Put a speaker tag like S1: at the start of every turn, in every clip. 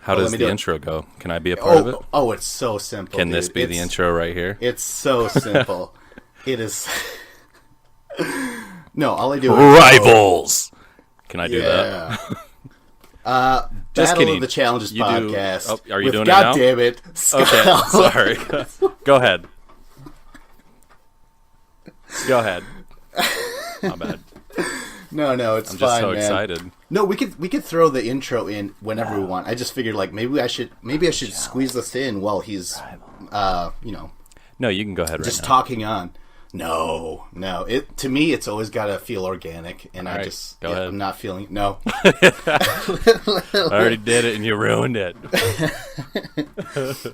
S1: How
S2: let
S1: does
S2: me
S1: the
S2: do it.
S1: intro go? Can I be a part of it?
S2: Oh, it's so simple.
S1: Can
S2: dude.
S1: this be the intro right here?
S2: It's so simple. It is. No, all I do is
S1: Rivals. Can I do that? Just
S2: Battle
S1: kidding.
S2: of the Challenges
S1: You do-
S2: podcast.
S1: Oh, are you
S2: with,
S1: doing it
S2: God
S1: now?
S2: damn it!
S1: Okay,
S2: Scott.
S1: sorry. Go ahead. Go ahead. My bad.
S2: No, it's
S1: I'm
S2: fine,
S1: just so
S2: man.
S1: excited.
S2: No, we could throw the intro in whenever we want. I just figured like maybe I should squeeze this in while he's
S1: No, you can go ahead right
S2: just
S1: now.
S2: talking on. No. It to me, it's always got to feel organic, and
S1: All
S2: I
S1: right,
S2: just
S1: go ahead.
S2: I'm not feeling no.
S1: I already did it and you ruined it.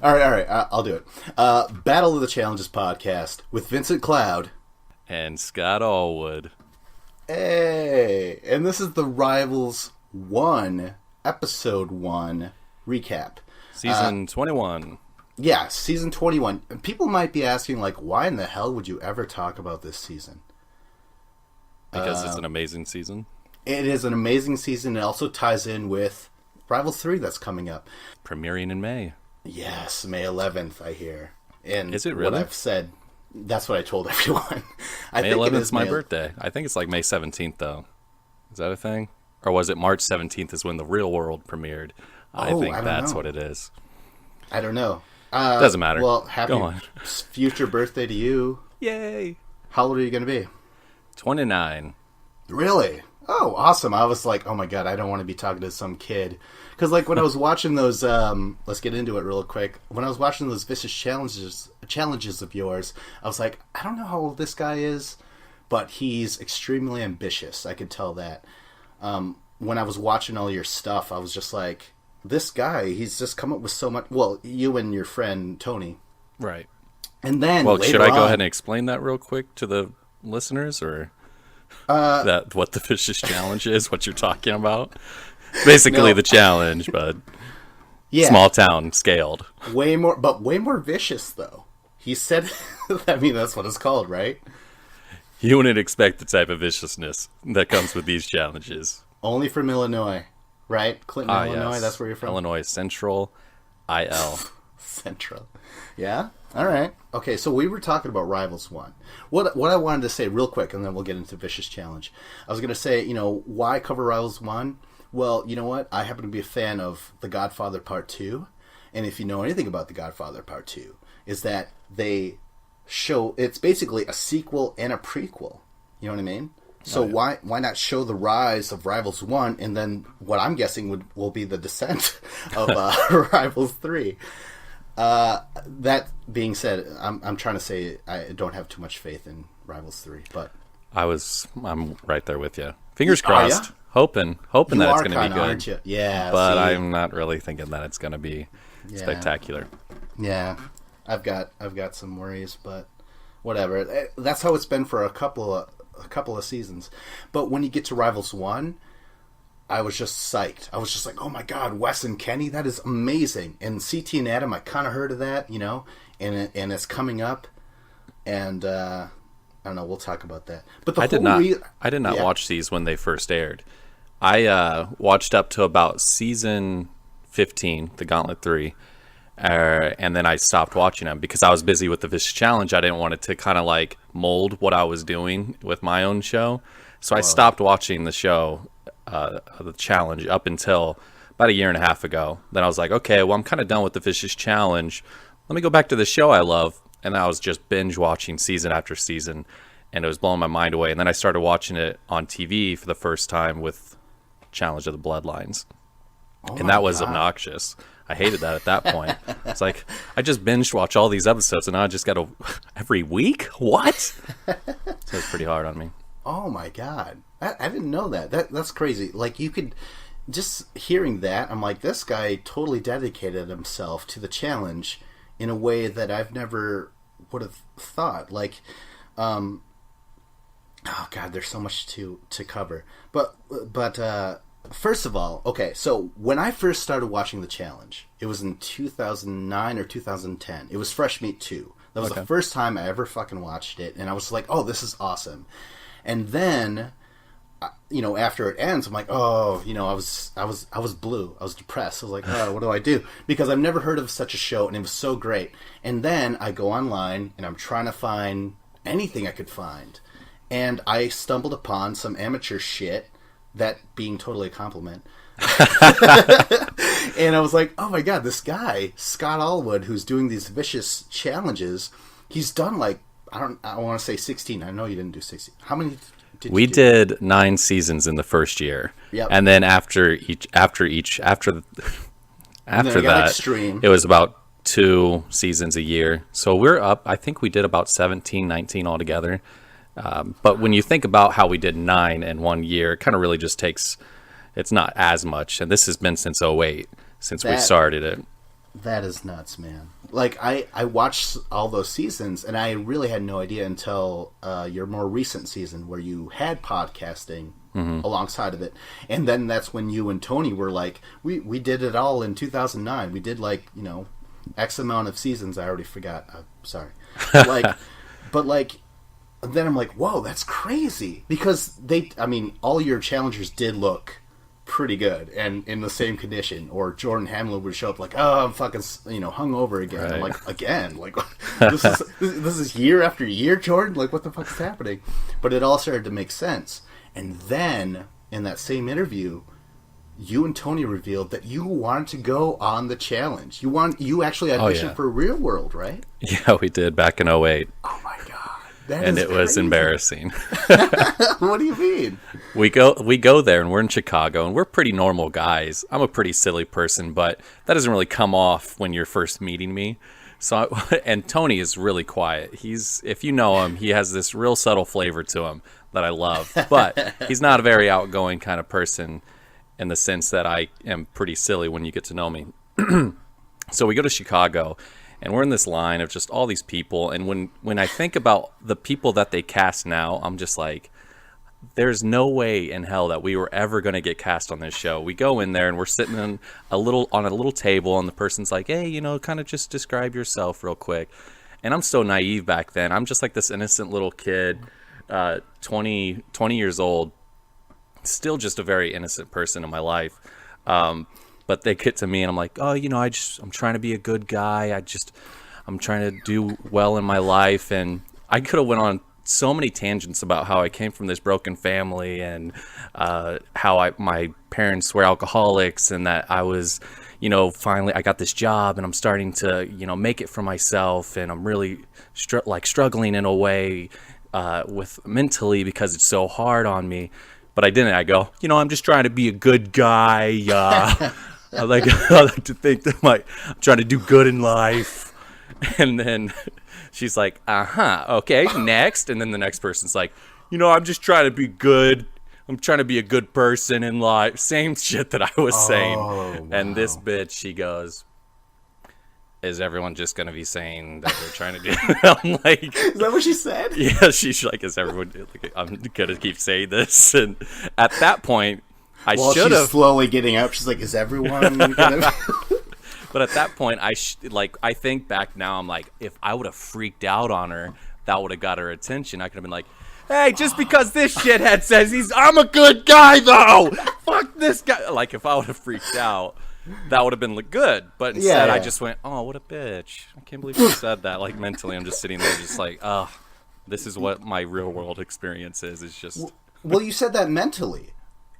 S2: All right, I'll do it. Battle of the Challenges podcast with Vincent Cloud.
S1: And Scott Allwood.
S2: Hey, and this is the Rivals 1 episode 1 recap.
S1: Season 21.
S2: Yeah, season 21. People might be asking, like, why in the hell would you ever talk about this season?
S1: Because it's an amazing season.
S2: It is an amazing season. It also ties in with Rivals 3 that's coming up.
S1: Premiering in May.
S2: Yes, May 11th, I hear. And
S1: Is it really?
S2: what I've said, that's what I told everyone. I
S1: May
S2: think it
S1: 11th
S2: is
S1: is my
S2: May-
S1: birthday. I think it's like May 17th, though. Is that a thing? Or was it March 17th is when The Real World premiered? I
S2: Oh,
S1: think
S2: I don't
S1: that's
S2: know.
S1: what it is.
S2: I don't know.
S1: Doesn't matter.
S2: Well, happy
S1: Go on.
S2: future birthday to you.
S1: Yay!
S2: How old are you going to be?
S1: 29.
S2: Really? Oh, awesome. I was like, oh my god, I don't want to be talking to some kid. Because, like, when I was watching those, let's get into it real quick. When I was watching those vicious challenges of yours, I was like, I don't know how old this guy is, but he's extremely ambitious. I could tell that. When I was watching all your stuff, I was just like, this guy, he's just come up with so much. Well, you and your friend, Tony.
S1: Right.
S2: And then,
S1: Well,
S2: later
S1: should I go
S2: on-
S1: ahead and explain that real quick to the listeners, or that what the Vicious Challenge is, what you're talking about? Basically,
S2: No.
S1: the challenge, but
S2: Yeah.
S1: small town scaled.
S2: Way more vicious, though. He said, I mean, that's what it's called, right?
S1: You wouldn't expect the type of viciousness that comes with these challenges.
S2: Only from Illinois, right? Clinton, Illinois,
S1: Yes.
S2: that's where you're from?
S1: Illinois Central, IL.
S2: Central. Yeah? All right. Okay, so we were talking about Rivals 1. What I wanted to say real quick, and then we'll get into Vicious Challenge. I was going to say, why cover Rivals 1? Well, you know what? I happen to be a fan of The Godfather Part 2. And if you know anything about The Godfather Part 2, is that they show... It's basically a sequel and a prequel. You know what I mean? So why not show the rise of Rivals 1, and then what I'm guessing will be the descent of Rivals 3. That being said, I'm trying to say I don't have too much faith in Rivals 3, but
S1: I'm right there with you. Fingers
S2: Are ya?
S1: crossed. Hoping
S2: you
S1: that it's
S2: are
S1: going to be
S2: kinda,
S1: good.
S2: aren't you? Yeah,
S1: But
S2: see,
S1: I'm not really thinking that it's going to be spectacular.
S2: yeah, I've got some worries, but whatever. That's how it's been for a couple of seasons. But when you get to Rivals 1, I was just psyched. I was just like, oh my god, Wes and Kenny, that is amazing. And CT and Adam, I kind of heard of that, and it's coming up, and I don't know, we'll talk about that. But
S1: I did not watch these when they first aired. I watched up to about season 15, The Gauntlet 3, and then I stopped watching them because I was busy with the Vicious Challenge. I didn't want it to kind of like mold what I was doing with my own show. So I stopped watching the show, the challenge, up until about a year and a half ago. Then I was like, okay, well, I'm kind of done with the Vicious Challenge. Let me go back to the show I love. And I was just binge watching season after season, and it was blowing my mind away. And then I started watching it on TV for the first time with Challenge of the Bloodlines. And that was obnoxious. I hated that at that point. It's like, I just binge watch all these episodes, and now I just got to every week? What? So it's pretty hard on me.
S2: Oh my god, I didn't know that. That's crazy. Like, you could just hearing that, I'm like, this guy totally dedicated himself to the challenge in a way that I've never would have thought. Like, oh god, there's so much to cover. But first of all, okay, so when I first started watching the challenge, it was in 2009 or 2010. It was Fresh Meat 2. That was the first time I ever fucking watched it, and I was like, oh, this is awesome. And then after it ends, I'm like, oh, I was blue. I was depressed. I was like, oh, what do I do? Because I've never heard of such a show, and it was so great. And then I go online, and I'm trying to find anything I could find. And I stumbled upon some amateur shit, that being totally a compliment. And I was like, oh my god, this guy, Scott Allwood, who's doing these vicious challenges, he's done like, I want to say 16. I know you didn't do 16. How many did you do?
S1: We did 9 seasons in the first year.
S2: Yep.
S1: And then after that,
S2: Extreme.
S1: it was about 2 seasons a year. So we're up, I think we did about 17, 19 altogether. But when you think about how we did 9 in 1 year, it kind of really just takes, it's not as much. And this has been since 2008, since we started it.
S2: That is nuts, man. Like, I watched all those seasons, and I really had no idea until your more recent season where you had podcasting alongside of it. And then that's when you and Tony were like, we did it all in 2009. We did, like, X amount of seasons. I already forgot. Sorry. But then I'm like, whoa, that's crazy. Because all your challengers did look pretty good and in the same condition. Or Jordan Hamlin would show up like, oh, I'm fucking hungover again.
S1: Right.
S2: I'm like, again, like this is year after year, Jordan. Like, what the fuck is happening? But it all started to make sense. And then in that same interview, you and Tony revealed that you wanted to go on the challenge. You actually auditioned for Real World, right?
S1: Yeah, we did back in 2008.
S2: Oh my god.
S1: And it was embarrassing.
S2: What do you mean?
S1: We go there, and we're in Chicago, and we're pretty normal guys. I'm a pretty silly person, but that doesn't really come off when you're first meeting me. And Tony is really quiet. If you know him, he has this real subtle flavor to him that I love. But he's not a very outgoing kind of person in the sense that I am pretty silly when you get to know me. So we go to Chicago, and we're in this line of just all these people. And when I think about the people that they cast now, I'm just like, there's no way in hell that we were ever going to get cast on this show. We go in there and we're sitting on a little table, and the person's like, hey, kind of just describe yourself real quick. And I'm so naive back then. I'm just like this innocent little kid, 20 years old, still just a very innocent person in my life. But they get to me, and I'm like, oh, I'm trying to be a good guy. I'm trying to do well in my life. And I could have went on so many tangents about how I came from this broken family, and how my parents were alcoholics, and that I was, finally I got this job, and I'm starting to, make it for myself, and I'm really struggling in a way with mentally because it's so hard on me. But I didn't. I go, I'm just trying to be a good guy. I like to think that I'm trying to do good in life. And then she's like, okay, next. And then the next person's like, I'm just trying to be good. I'm trying to be a good person in life. Same shit that I was saying.
S2: Wow.
S1: And this bitch, she goes, is everyone just going to be saying that they're trying to do I'm like,
S2: is that what she said?
S1: Yeah, she's like, is everyone, I'm going to keep saying this. And at that point, I should have.
S2: She's slowly getting up. She's like, is everyone going to...
S1: But at that point, I think back now, I'm like, if I would have freaked out on her, that would have got her attention. I could have been like, hey, just because this shithead says I'm a good guy, though. Fuck this guy. Like, if I would have freaked out, that would have been good. But instead, I just went, oh, what a bitch. I can't believe she said that. Like, mentally, I'm just sitting there just like, oh, this is what my real world experience is. It's just...
S2: Well, you said that mentally.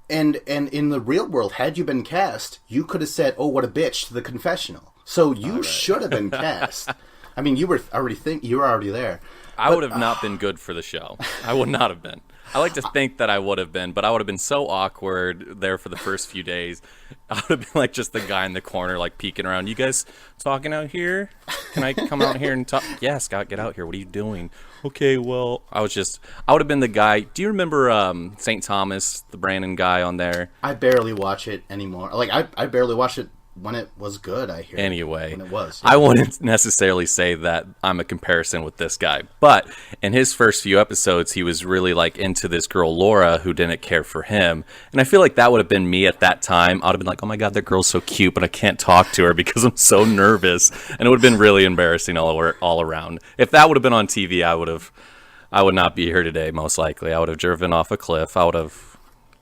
S2: And in the real world, had you been cast, you could have said, oh, what a bitch to the confessional. So you should have been cast. I mean, you were already there.
S1: I would have not been good for the show. I would not have been. I like to think that I would have been, but I would have been so awkward there for the first few days. I would have been like just the guy in the corner, like peeking around. You guys talking out here? Can I come out here and talk? Yeah, Scott, get out here. What are you doing? Okay, well, I would have been the guy. Do you remember St. Thomas, the Brandon guy on there?
S2: I barely watch it anymore. Like, I barely watched it when it was good, I hear.
S1: Anyway,
S2: when it was.
S1: I wouldn't necessarily say that I'm a comparison with this guy, but in his first few episodes, he was really like into this girl, Laura, who didn't care for him. And I feel like that would have been me at that time. I would have been like, oh my God, that girl's so cute, but I can't talk to her because I'm so nervous. And it would have been really embarrassing all around. If that would have been on TV, I would not be here today, most likely. I would have driven off a cliff. I would have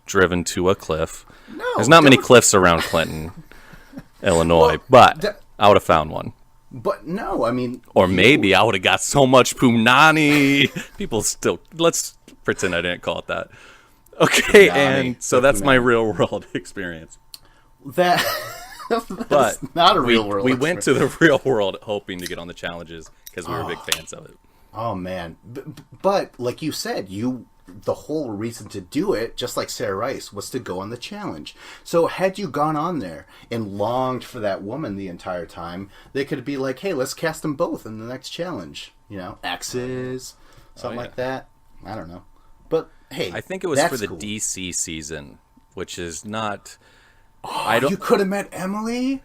S1: driven to a cliff.
S2: No,
S1: There's not many cliffs around Clinton, Illinois, but I would have found one.
S2: But no, I mean...
S1: Or maybe I would have got so much punani. People still... Let's pretend I didn't call it that. Okay,
S2: Punani,
S1: and so that's my real-world experience.
S2: That's
S1: But
S2: not a real world.
S1: We went to the real world hoping to get on the challenges because we were big fans of it.
S2: Oh man, but like you said, the whole reason to do it, just like Sarah Rice, was to go on the challenge. So had you gone on there and longed for that woman the entire time, they could be like, "Hey, let's cast them both in the next challenge." You know, exes, something like that. I don't know, but hey,
S1: I think it was for the
S2: cool.
S1: DC season, which is not.
S2: Oh, you could have met Emily.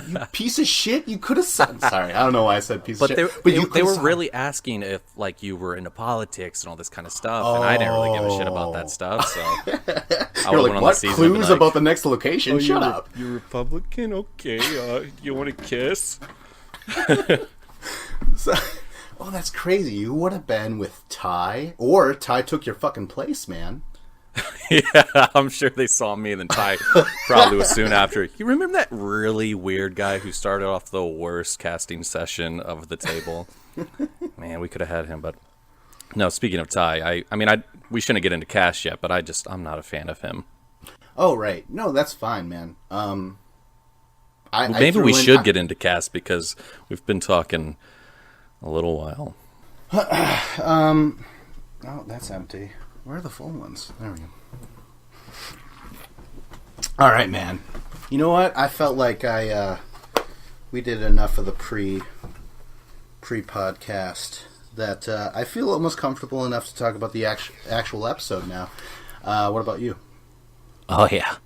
S2: You piece of shit! You could have said. Sorry, I don't know why I said piece of shit. But
S1: they were really asking if like you were into politics and all this kind of stuff, and I didn't really give a shit about that stuff. So I
S2: You're
S1: went
S2: like,
S1: on
S2: what
S1: the season
S2: clues
S1: like,
S2: about the next location? Shut up.
S1: You Republican? Okay. You want to kiss?
S2: So, oh, that's crazy. You would have been with Ty, or Ty took your fucking place, man.
S1: Yeah, I'm sure they saw me, and then Ty probably was soon after. You remember that really weird guy who started off the worst casting session of the table? Man, we could have had him, but no. Speaking of Ty, we shouldn't get into Cash yet, but I'm not a fan of him.
S2: Oh, right. No, that's fine, man.
S1: Maybe we should get into Cass because we've been talking a little while.
S2: Oh, that's empty. Where are the full ones? There we go. All right, man. You know what? I felt like we did enough of the pre-podcast that I feel almost comfortable enough to talk about the actual episode now. What about you?
S1: Oh yeah.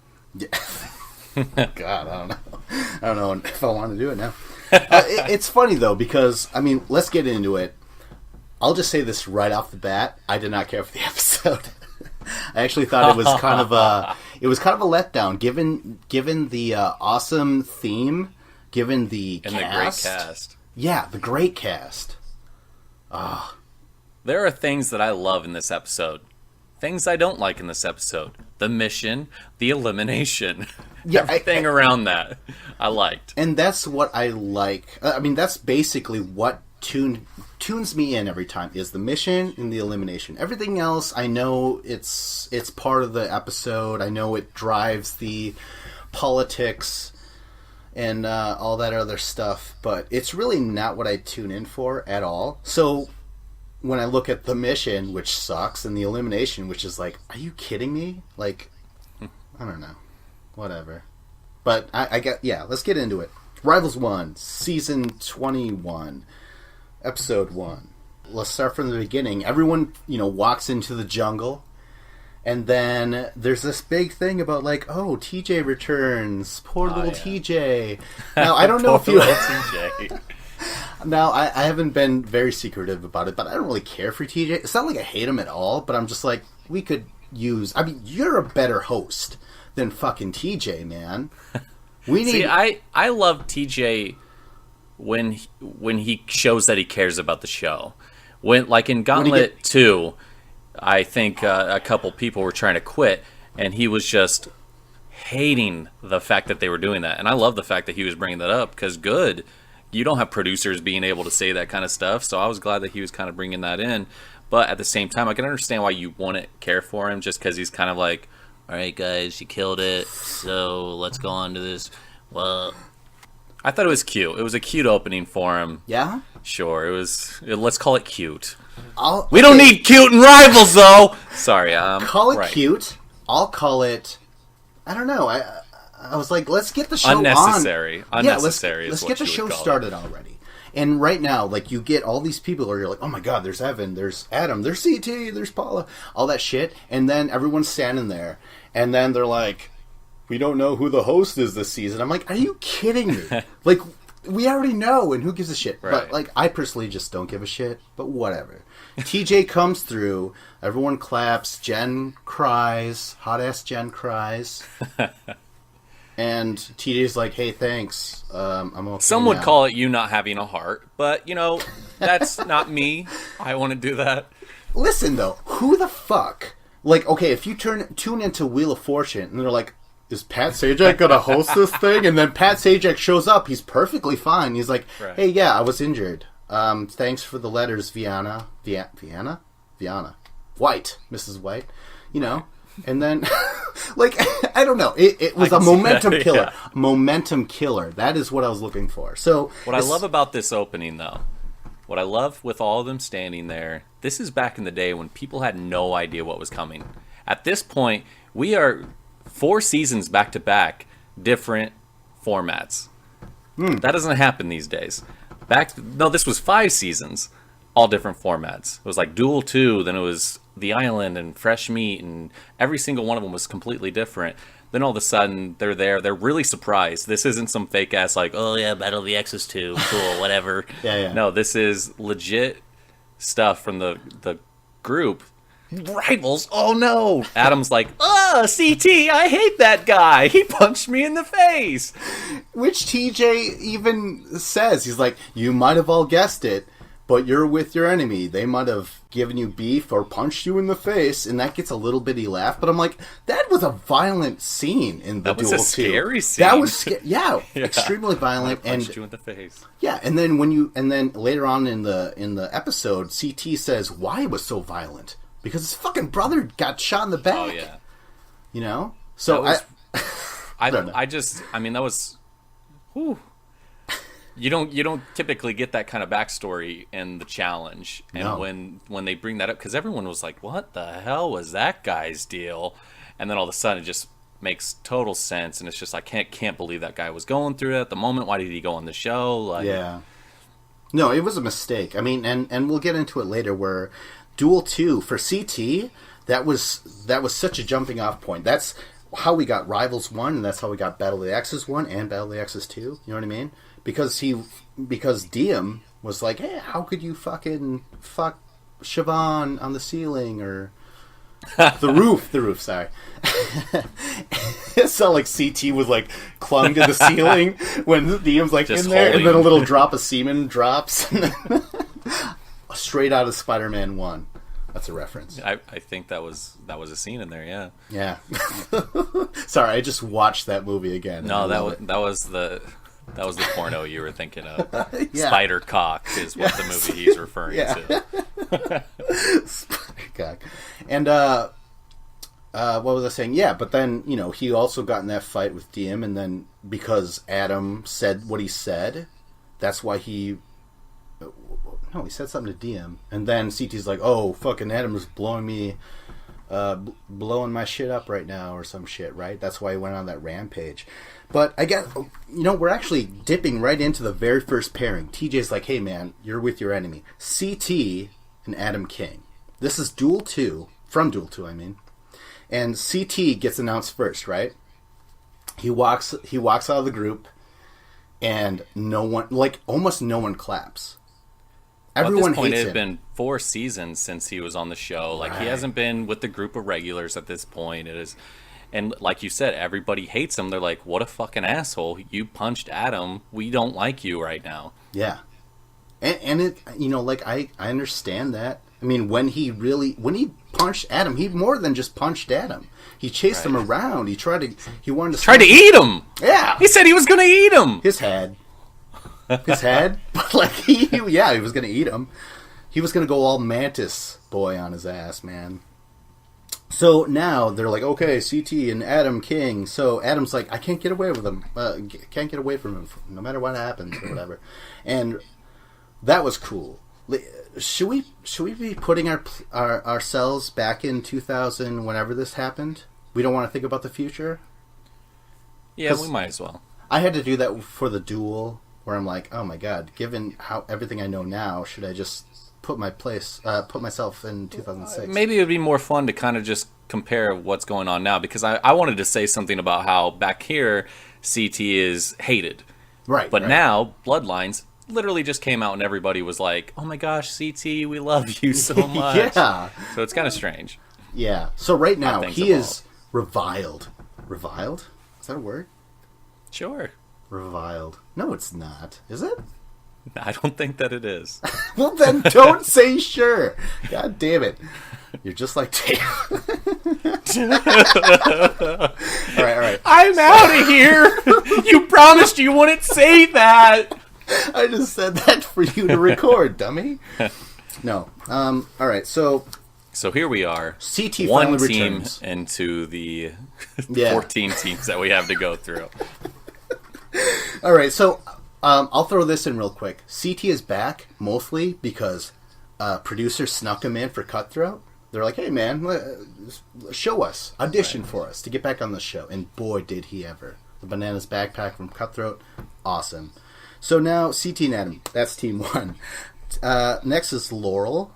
S2: God, I don't know if I want to do it now. It's funny though because let's get into it. I'll just say this right off the bat. I did not care for the episode. I actually thought it was kind of a letdown, given the awesome theme, given the cast.
S1: The great cast.
S2: Yeah, the great cast.
S1: There are things that I love in this episode. Things I don't like in this episode. The mission, the elimination, everything around that I liked.
S2: And that's what I like. That's basically what tunes me in every time is the mission and the elimination. Everything else, I know it's part of the episode. I know it drives the politics and all that other stuff, but it's really not what I tune in for at all. So when I look at the mission, which sucks, and the elimination, which is like, are you kidding me? Like, I don't know. Whatever. But let's get into it. Rivals 1, Season 21. Episode 1. Let's start from the beginning. Everyone, walks into the jungle, and then there's this big thing about like, oh, TJ returns. Poor little TJ. Now I don't know if you.
S1: TJ.
S2: Now I haven't been very secretive about it, but I don't really care for TJ. It's not like I hate him at all, but I'm just like, we could use. You're a better host than fucking TJ, man. We need.
S1: See, I love TJ. When he shows that he cares about the show, like in Gauntlet 2, I think a couple people were trying to quit, and he was just hating the fact that they were doing that. And I love the fact that he was bringing that up because you don't have producers being able to say that kind of stuff. So I was glad that he was kind of bringing that in. But at the same time, I can understand why you wouldn't care for him just because he's kind of like, all right, guys, you killed it, so let's go on to this. Well, I thought it was cute. It was a cute opening for him.
S2: Yeah?
S1: Sure, it was. Let's call it cute.
S2: We
S1: don't need cute in Rivals, though! Sorry,
S2: call it cute. I'll call it... I don't know. I was like, let's get the show
S1: Unnecessary.
S2: on.
S1: Unnecessary
S2: let's get the show started already. And right now, like, you get all these people where you're like, oh my god, there's Evan, there's Adam, there's CT, there's Paula, all that shit. And then everyone's standing there. And then they're like... we don't know who the host is this season. I'm like, are you kidding me? Like, we already know, and who gives a shit?
S1: Right.
S2: But, like, I personally just don't give a shit, but whatever. TJ comes through, everyone claps, Jen cries, hot-ass Jen cries, and TJ's like, hey, thanks, I'm okay
S1: Some would
S2: now.
S1: call it you not having a heart, but, that's not me. I want to do that.
S2: Listen, though, who the fuck Like, okay, if you tune into Wheel of Fortune and they're like, is Pat Sajak gonna host this thing? And then Pat Sajak shows up. He's perfectly fine. He's like,
S1: Right.
S2: hey, yeah, I was injured. Thanks for the letters, Viana, White, Mrs. White. You know, and then, like, I don't know. It was a momentum killer.
S1: Yeah.
S2: Momentum killer. That is what I was looking for. So
S1: What I love about this opening, though, what I love with all of them standing there, this is back in the day when people had no idea what was coming. At this point, we are 4 seasons back to back, different formats. That doesn't happen these days. This was 5 seasons, all different formats. It was like Duel 2, then it was The Island and Fresh Meat, and every single one of them was completely different. Then all of a sudden, they're there. They're really surprised. This isn't some fake ass like, oh yeah, Battle of the X's 2, cool, whatever.
S2: Yeah.
S1: No, this is legit stuff from the group. Rivals? Oh no! Adam's like, CT, I hate that guy. He punched me in the face.
S2: Which TJ even says, he's like, you might have all guessed it, but you're with your enemy. They might have given you beef or punched you in the face, and that gets a little bitty laugh. But I'm like, that was a violent scene in the Duel 2.
S1: That was a scary scene.
S2: That was yeah, extremely violent.
S1: Punched you in the face.
S2: Yeah, and then later on in the episode, CT says why it was so violent because his fucking brother got shot in the back.
S1: Oh yeah.
S2: You know, so
S1: That
S2: I don't know.
S1: that was. Whew. You don't typically get that kind of backstory in the challenge, and
S2: No.
S1: when they bring that up, because everyone was like, "What the hell was that guy's deal?" And then all of a sudden, it just makes total sense, and it's just I can't believe that guy was going through it at the moment. Why did he go on the show? Like,
S2: Yeah. No, it was a mistake. I mean, and we'll get into it later where Duel 2 for CT, that was such a jumping off point. That's how we got Rivals 1, and that's how we got Battle of the X's 1 and Battle of the X's 2. You know what I mean? Because Diem was like, hey, how could you fucking fuck Siobhan on the ceiling or the roof, sorry. It sounded like CT was like clung to the ceiling when Diem's like
S1: Just
S2: in there, and then a
S1: holding.
S2: little drop of semen drops. Straight out of Spider-Man 1. That's a reference.
S1: I think that was a scene in there. Yeah.
S2: Yeah. Sorry, I just watched that movie again.
S1: No,
S2: I
S1: that
S2: love
S1: was the porno you were thinking of.
S2: Yeah.
S1: Spider Cock is what the movie he's referring
S2: Yeah.
S1: to.
S2: Spider-Cock. And what was I saying? Yeah, but then, you know, he also got in that fight with Diem, and then because Adam said what he said, that's why he... No, he said something to Diem, and then CT's like, oh, fucking Adam is blowing me... blowing my shit up right now or some shit, right? That's why he went on that rampage. But I guess, you know, we're actually dipping right into the very first pairing. TJ's like, hey man, you're with your enemy. CT and Adam King. This is Duel 2, from Duel 2 I mean. And CT gets announced first, right? He walks out of the group and no one, like almost no one claps. Everyone
S1: At this point,
S2: hates
S1: it
S2: him.
S1: had been 4 seasons since he was on the show. Like, he hasn't been with the group of regulars at this point. It is, and like you said, everybody hates him. They're like, what a fucking asshole. You punched Adam. We don't like you right now.
S2: Yeah. And it, you know, like, I understand that. I mean, when he punched Adam, he more than just punched Adam. He chased him around. He wanted to...
S1: Tried to eat him!
S2: Yeah!
S1: He said he was going to eat him!
S2: His head. But, like, he was going to eat him. He was going to go all Mantis boy on his ass, man. So now they're like, okay, CT and Adam King. So Adam's like, I can't get away with him. Can't get away from him, no matter what happens or whatever. And that was cool. Should we be putting ourselves back in 2000 whenever this happened? We don't want to think about the future?
S1: Yeah, we might as well.
S2: I had to do that for the Duel, where I'm like, oh my god, given how everything I know now, should I just put myself in 2006?
S1: Maybe it would be more fun to kind of just compare what's going on now, because I wanted to say something about how back here CT is hated.
S2: Right.
S1: But
S2: right.
S1: now, Bloodlines literally just came out and everybody was like, oh my gosh, CT, we love you so much.
S2: Yeah.
S1: So it's kind of strange.
S2: Yeah. So right now,
S1: things
S2: he
S1: evolve.
S2: is reviled. Reviled? Is that a word?
S1: Sure.
S2: Reviled. No, it's not. Is it?
S1: I don't think that it is.
S2: Well, then don't say sure. God damn it. You're just like Taylor. All right.
S1: I'm out of here. You promised you wouldn't say that.
S2: I just said that for you to record, dummy. No. All right. So
S1: here we are.
S2: CT
S1: one
S2: finally
S1: team
S2: returns.
S1: into the
S2: Yeah.
S1: 14 teams that we have to go through.
S2: All right. So I'll throw this in real quick. CT is back mostly because producers snuck him in for Cutthroat. They're like, hey, man, show us. Audition for us to get back on the show. And boy, did he ever. The Bananas backpack from Cutthroat. Awesome. So now CT and Adam. That's team one. Next is Laurel,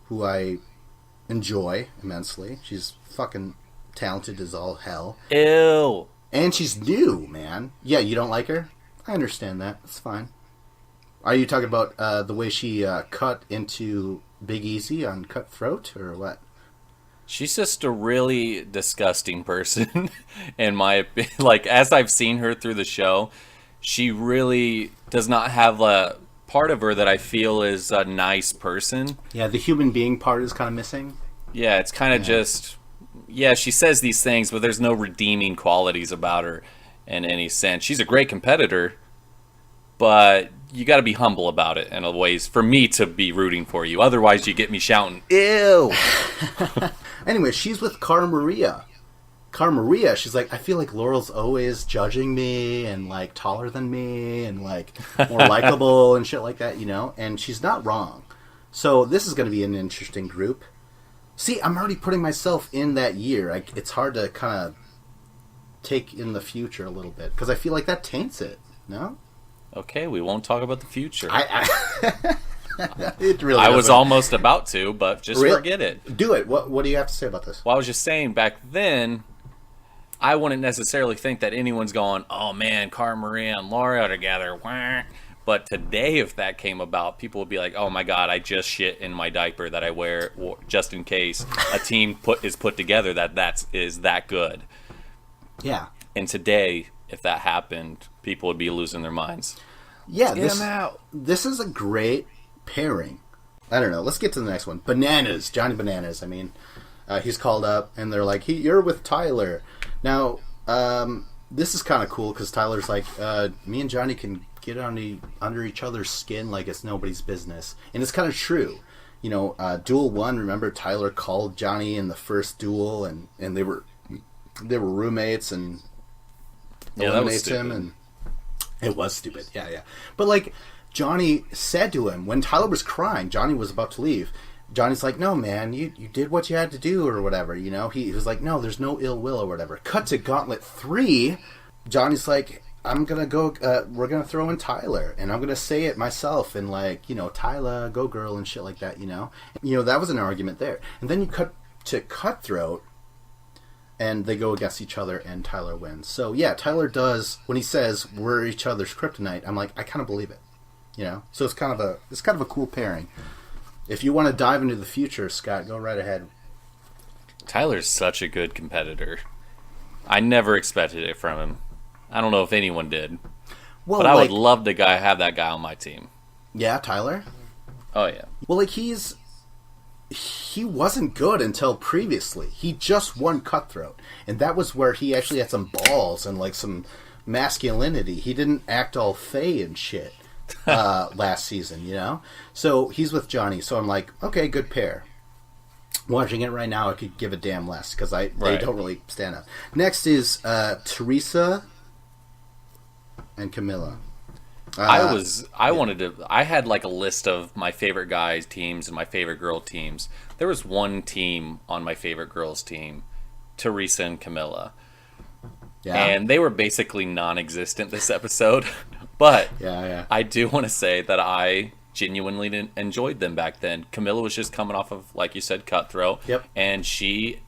S2: who I enjoy immensely. She's fucking talented as all hell.
S1: Ew.
S2: And she's new, man. Yeah, you don't like her? I understand that. It's fine. Are you talking about the way she cut into Big Easy on Cutthroat, or what?
S1: She's just a really disgusting person, in my opinion. Like, as I've seen her through the show, she really does not have a part of her that I feel is a nice person.
S2: Yeah, the human being part is kind of missing.
S1: Yeah, it's kind of just... Yeah, she says these things, but there's no redeeming qualities about her in any sense. She's a great competitor, but you got to be humble about it in a ways for me to be rooting for you. Otherwise, you get me shouting, ew!
S2: Anyway, she's with Cara Maria. Cara Maria, she's like, I feel like Laurel's always judging me and, like, taller than me and, like, more likable and shit like that, you know? And she's not wrong. So this is going to be an interesting group. See, I'm already putting myself in that year. It's hard to kind of take in the future a little bit because I feel like that taints it, no?
S1: Okay, we won't talk about the future.
S2: It really
S1: I was
S2: doesn't.
S1: almost about to, but just forget it.
S2: Do it. What do you have to say about this?
S1: Well, I was just saying, back then, I wouldn't necessarily think that anyone's going, oh man, Cara Maria and Laura are together. Wah. But today, if that came about, people would be like, oh my god, I just shit in my diaper that I wear just in case a team is put together that is that good.
S2: Yeah.
S1: And today, if that happened, people would be losing their minds.
S2: Yeah,
S1: Get them out.
S2: This is a great pairing. I don't know. Let's get to the next one. Bananas. Johnny Bananas. I mean, he's called up, and they're like, you're with Tyler. Now, this is kind of cool, because Tyler's like, me and Johnny can get under each other's skin like it's nobody's business. And it's kind of true. You know, Duel 1, remember, Tyler called Johnny in the first duel, and they were roommates, and eliminates him, and it was stupid. Yeah. But, like, Johnny said to him, when Tyler was crying, Johnny was about to leave, Johnny's like, no, man, you did what you had to do, or whatever, you know? He was like, no, there's no ill will, or whatever. Cut to Gauntlet 3, Johnny's like, I'm gonna go, we're gonna throw in Tyler, and I'm gonna say it myself, and, like, you know, Tyler, go girl, and shit like that, you know? You know, that was an argument there. And then you cut to Cutthroat, and they go against each other, and Tyler wins. So, yeah, Tyler does, when he says, we're each other's kryptonite, I'm like, I kind of believe it, you know? So it's kind of a cool pairing. If you want to dive into the future, Scott, go right ahead.
S1: Tyler's such a good competitor. I never expected it from him. I don't know if anyone did.
S2: Well,
S1: but I would love to have that guy on my team.
S2: Yeah, Tyler?
S1: Oh, yeah.
S2: Well, like, he wasn't good until previously. He just won Cutthroat. And that was where he actually had some balls and, like, some masculinity. He didn't act all fey and shit last season, you know? So he's with Johnny. So I'm like, okay, good pair. Watching it right now, I could give a damn less because they don't really stand up. Next is Teresa and Camilla.
S1: I had like a list of my favorite guys teams and my favorite girl teams. There was one team on my favorite girls team, Teresa and Camilla. Yeah. And they were basically non-existent this episode. But
S2: yeah.
S1: I do want to say that I genuinely enjoyed them back then. Camilla was just coming off of, like you said, Cutthroat.
S2: Yep.
S1: And she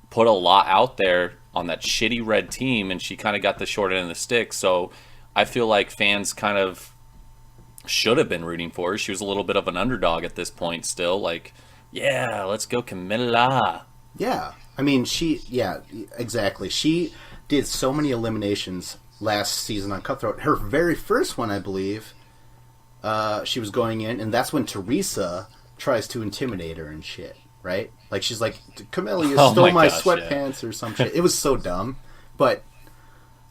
S1: put a lot out there on that shitty red team, and she kind of got the short end of the stick. So I feel like fans kind of should have been rooting for her. She was a little bit of an underdog at this point still. Like, yeah, let's go Camilla.
S2: Yeah. I mean, exactly. She did so many eliminations last season on Cutthroat. Her very first one, I believe, she was going in, and that's when Teresa tries to intimidate her and shit, right? Like she's like, Camilla, you
S1: Oh
S2: stole
S1: my
S2: my
S1: gosh,
S2: sweatpants or some shit. It was so dumb, but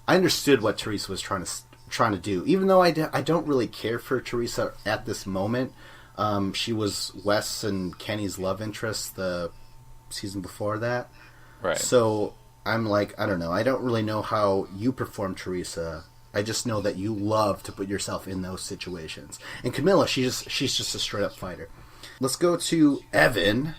S2: I understood what Teresa was trying to do. Even though I don't really care for Teresa at this moment. She was Wes and Kenny's love interest the season before that.
S1: Right.
S2: So I'm like, I don't know. I don't really know how you perform, Teresa. I just know that you love to put yourself in those situations. And Camilla, she's just a straight up fighter. Let's go to Evan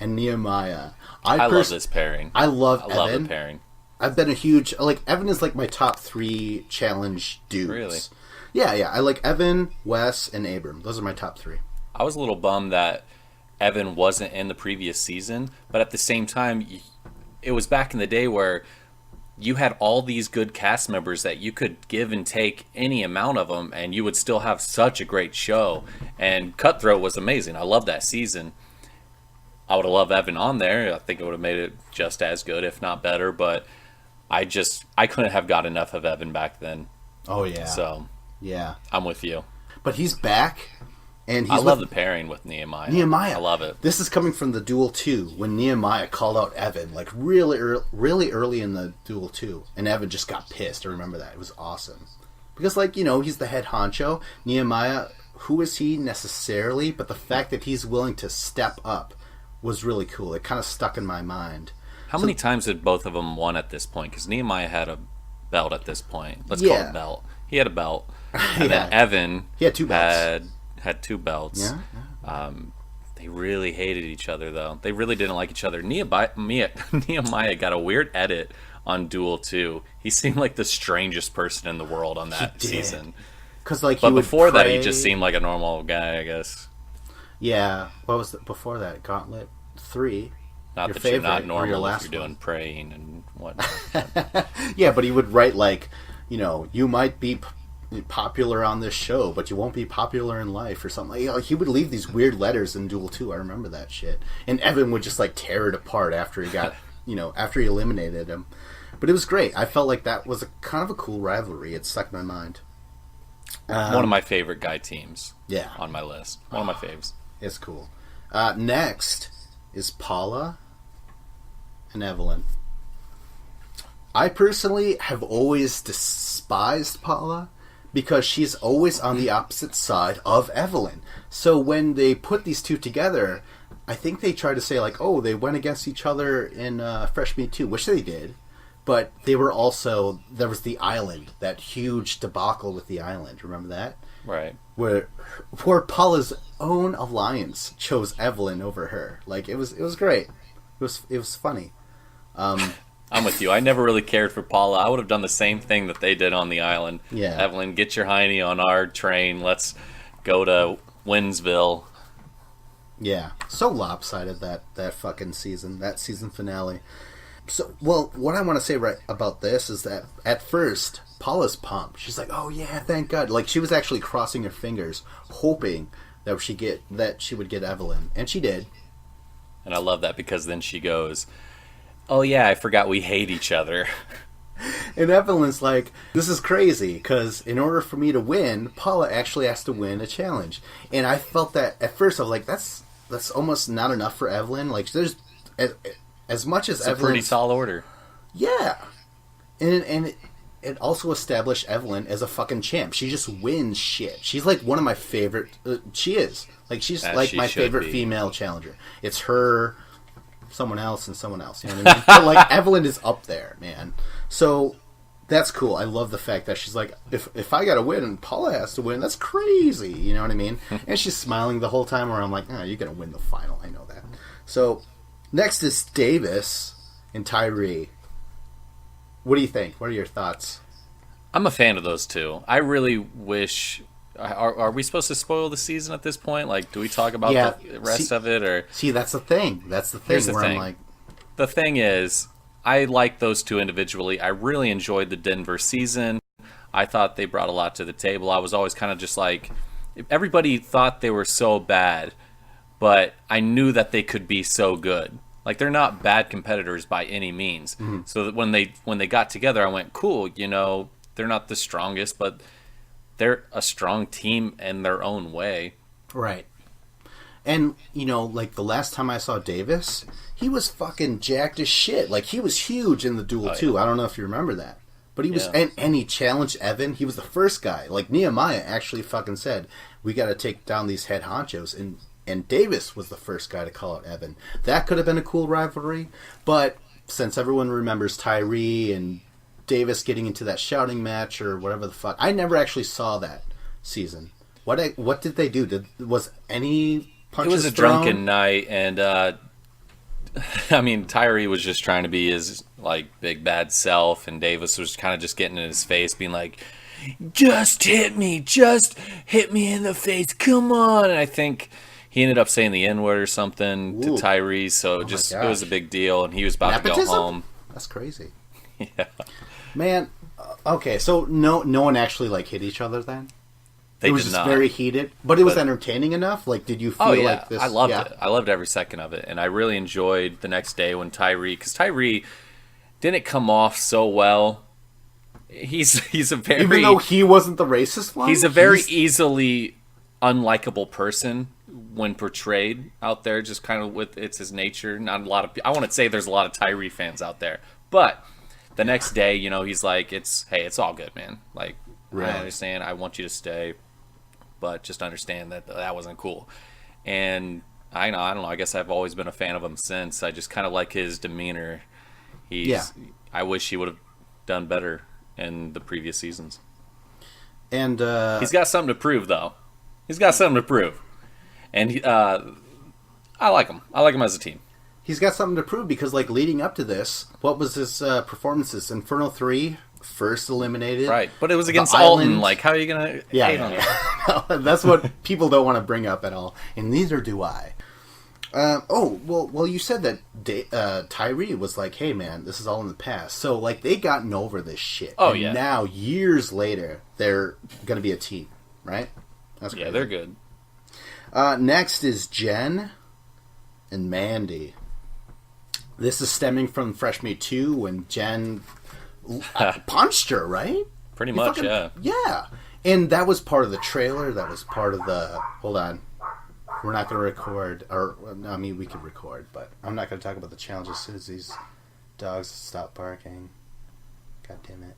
S2: and Nehemiah.
S1: I love this pairing.
S2: I love
S1: I
S2: Evan.
S1: love the pairing.
S2: I've been a huge Evan is like my top 3 challenge dudes.
S1: Really?
S2: Yeah. I like Evan, Wes, and Abram. Those are my top 3.
S1: I was a little bummed that Evan wasn't in the previous season, but at the same time, it was back in the day where you had all these good cast members that you could give and take any amount of them, and you would still have such a great show. And Cutthroat was amazing. I love that season. I would have loved Evan on there. I think it would have made it just as good, if not better. But I couldn't have got enough of Evan back then.
S2: Oh yeah.
S1: So
S2: yeah,
S1: I'm with you.
S2: but he's back, and
S1: I love the pairing with Nehemiah. I love it.
S2: This is coming from the Duel 2 when Nehemiah called out Evan like really early in the Duel 2, and Evan just got pissed. I remember that. It was awesome because he's the head honcho. Nehemiah, who is he necessarily? But the fact that he's willing to step up was really cool. It kind of stuck in my mind.
S1: How many times did both of them won at this point? Because Nehemiah had a belt at this point. Let's call it belt. He had a belt. And then Evan
S2: He had 2 belts.
S1: Had 2 belts.
S2: Yeah.
S1: They really hated each other, though. They really didn't like each other. Nehemiah got a weird edit on Duel 2. He seemed like the strangest person in the world on that season.
S2: But
S1: before that, he just seemed like a normal guy, I guess.
S2: Yeah. What was before that? Gauntlet 3.
S1: Not
S2: your
S1: that you're not
S2: favorite or
S1: normal
S2: your
S1: if
S2: last
S1: you're doing
S2: one.
S1: praying and whatnot.
S2: Yeah, but he would write you might be popular on this show, but you won't be popular in life or something. He would leave these weird letters in Duel 2. I remember that shit. And Evan would just tear it apart after he got, after he eliminated him. But it was great. I felt like that was a kind of a cool rivalry. It stuck in my mind.
S1: One of my favorite guy teams.
S2: Yeah.
S1: On my list. One of my faves.
S2: It's cool. Next is Paula and Evelyn. I personally have always despised Paula because she's always on the opposite side of Evelyn. So when they put these two together, I think they tried to say they went against each other in Fresh Meat 2, which they did. But there was the island, that huge debacle with the island. Remember that?
S1: Right.
S2: Where Paula's own alliance chose Evelyn over her. It was great. It was funny.
S1: I'm with you. I never really cared for Paula. I would have done the same thing that they did on the island.
S2: Yeah.
S1: Evelyn, get your hiney on our train. Let's go to Winsville.
S2: Yeah. So lopsided that fucking season, that season finale. So, what I want to say right about this is that at first, Paula's pumped. She's like, "Oh yeah, thank God!" She was actually crossing her fingers, hoping that she would get Evelyn, and she did.
S1: And I love that because then she goes, "Oh yeah, I forgot we hate each other."
S2: And Evelyn's like, "This is crazy because in order for me to win, Paula actually has to win a challenge." And I felt that at first. I was like, "That's almost not enough for Evelyn." There's as much as Evelyn,
S1: a pretty tall order.
S2: Yeah, and it also established Evelyn as a fucking champ. She just wins shit. She's one of my favorite. She is she's my favorite female challenger. It's her, someone else, and someone else. You know what I mean? But Evelyn is up there, man. So that's cool. I love the fact that she's if I gotta win and Paula has to win, that's crazy. You know what I mean? And she's smiling the whole time. Where I'm like, "Oh, you're gonna win the final. I know that." So. Next is Davis and Tyree. What do you think? What are your thoughts?
S1: I'm a fan of those two. I really wish. Are we supposed to spoil the season at this point? Do we talk about the rest of it, or?
S2: See, that's the thing. That's the thing.
S1: Here's the thing. The thing is, I like those two individually. I really enjoyed the Denver season. I thought they brought a lot to the table. I was always kind of just everybody thought they were so bad, but I knew that they could be so good. They're not bad competitors by any means. Mm-hmm. So that when they got together, I went, cool. They're not the strongest, but they're a strong team in their own way.
S2: Right. And, like the last time I saw Davis, he was fucking jacked as shit. Like, he was huge in the duel, too.
S1: Yeah.
S2: I don't know if you remember that. But he was,
S1: Yeah.
S2: and he challenged Evan. He was the first guy. Like, Nehemiah actually fucking said, we got to take down these head honchos. And Davis was the first guy to call out Evan. That could have been a cool rivalry. But since everyone remembers Tyree and Davis getting into that shouting match or whatever the fuck, I never actually saw that season. What did they do? Was any punches
S1: It was a
S2: thrown?
S1: drunken night, and I mean, Tyree was just trying to be his like big bad self, and Davis was kind of just getting in his face, being like, just hit me in the face, come on. And I think he ended up saying the N-word or something to
S2: Ooh.
S1: Tyree, so it was a big deal, and he was about to go home.
S2: That's crazy.
S1: Yeah.
S2: Man, okay, so no one actually like hit each other then?
S1: They
S2: It was
S1: did
S2: just
S1: not.
S2: very heated, but it was entertaining enough? Like, did you feel
S1: Oh yeah,
S2: like this?
S1: I loved
S2: yeah.
S1: it. I loved every second of it, and I really enjoyed the next day when because Tyree didn't come off so well. He's a very,
S2: Even though he wasn't the racist one?
S1: he's a very easily unlikable person when portrayed out there. Just kind of it's his nature. Not a lot of I want to say there's a lot of Tyree fans out there, but the next day, he's like, it's all good, man. Like,
S2: Right.
S1: I understand. I want you to stay, but just understand that wasn't cool. And I don't know. I guess I've always been a fan of him since. I just kind of like his demeanor. I wish he would have done better in the previous seasons.
S2: And
S1: He's got something to prove, though. He's got something to prove, and I like him. I like him as a team.
S2: he's got something to prove because, like, leading up to this, what was his performances? Inferno 3, first eliminated.
S1: Right, but it was
S2: The
S1: against Alton.
S2: Island.
S1: Like, how are you gonna hate on him?
S2: No, that's what people don't want to bring up at all, and neither do I. Well, you said that Tyree was like, "Hey, man, this is all in the past." So, like, they gotten over this shit.
S1: Oh,
S2: and
S1: yeah.
S2: Now, years later, they're gonna be a team, right? That's
S1: Yeah,
S2: crazy.
S1: they're good.
S2: Next is Jen and Mandy. This is stemming from Fresh Meat 2 when Jen punched her, right?
S1: Pretty
S2: You
S1: much,
S2: fucking-
S1: yeah.
S2: Yeah. And that was part of the trailer. That was part of the... Hold on. We're not going to record. I mean, we could record, but I'm not going to talk about the challenge as soon as these dogs stop barking. God damn it.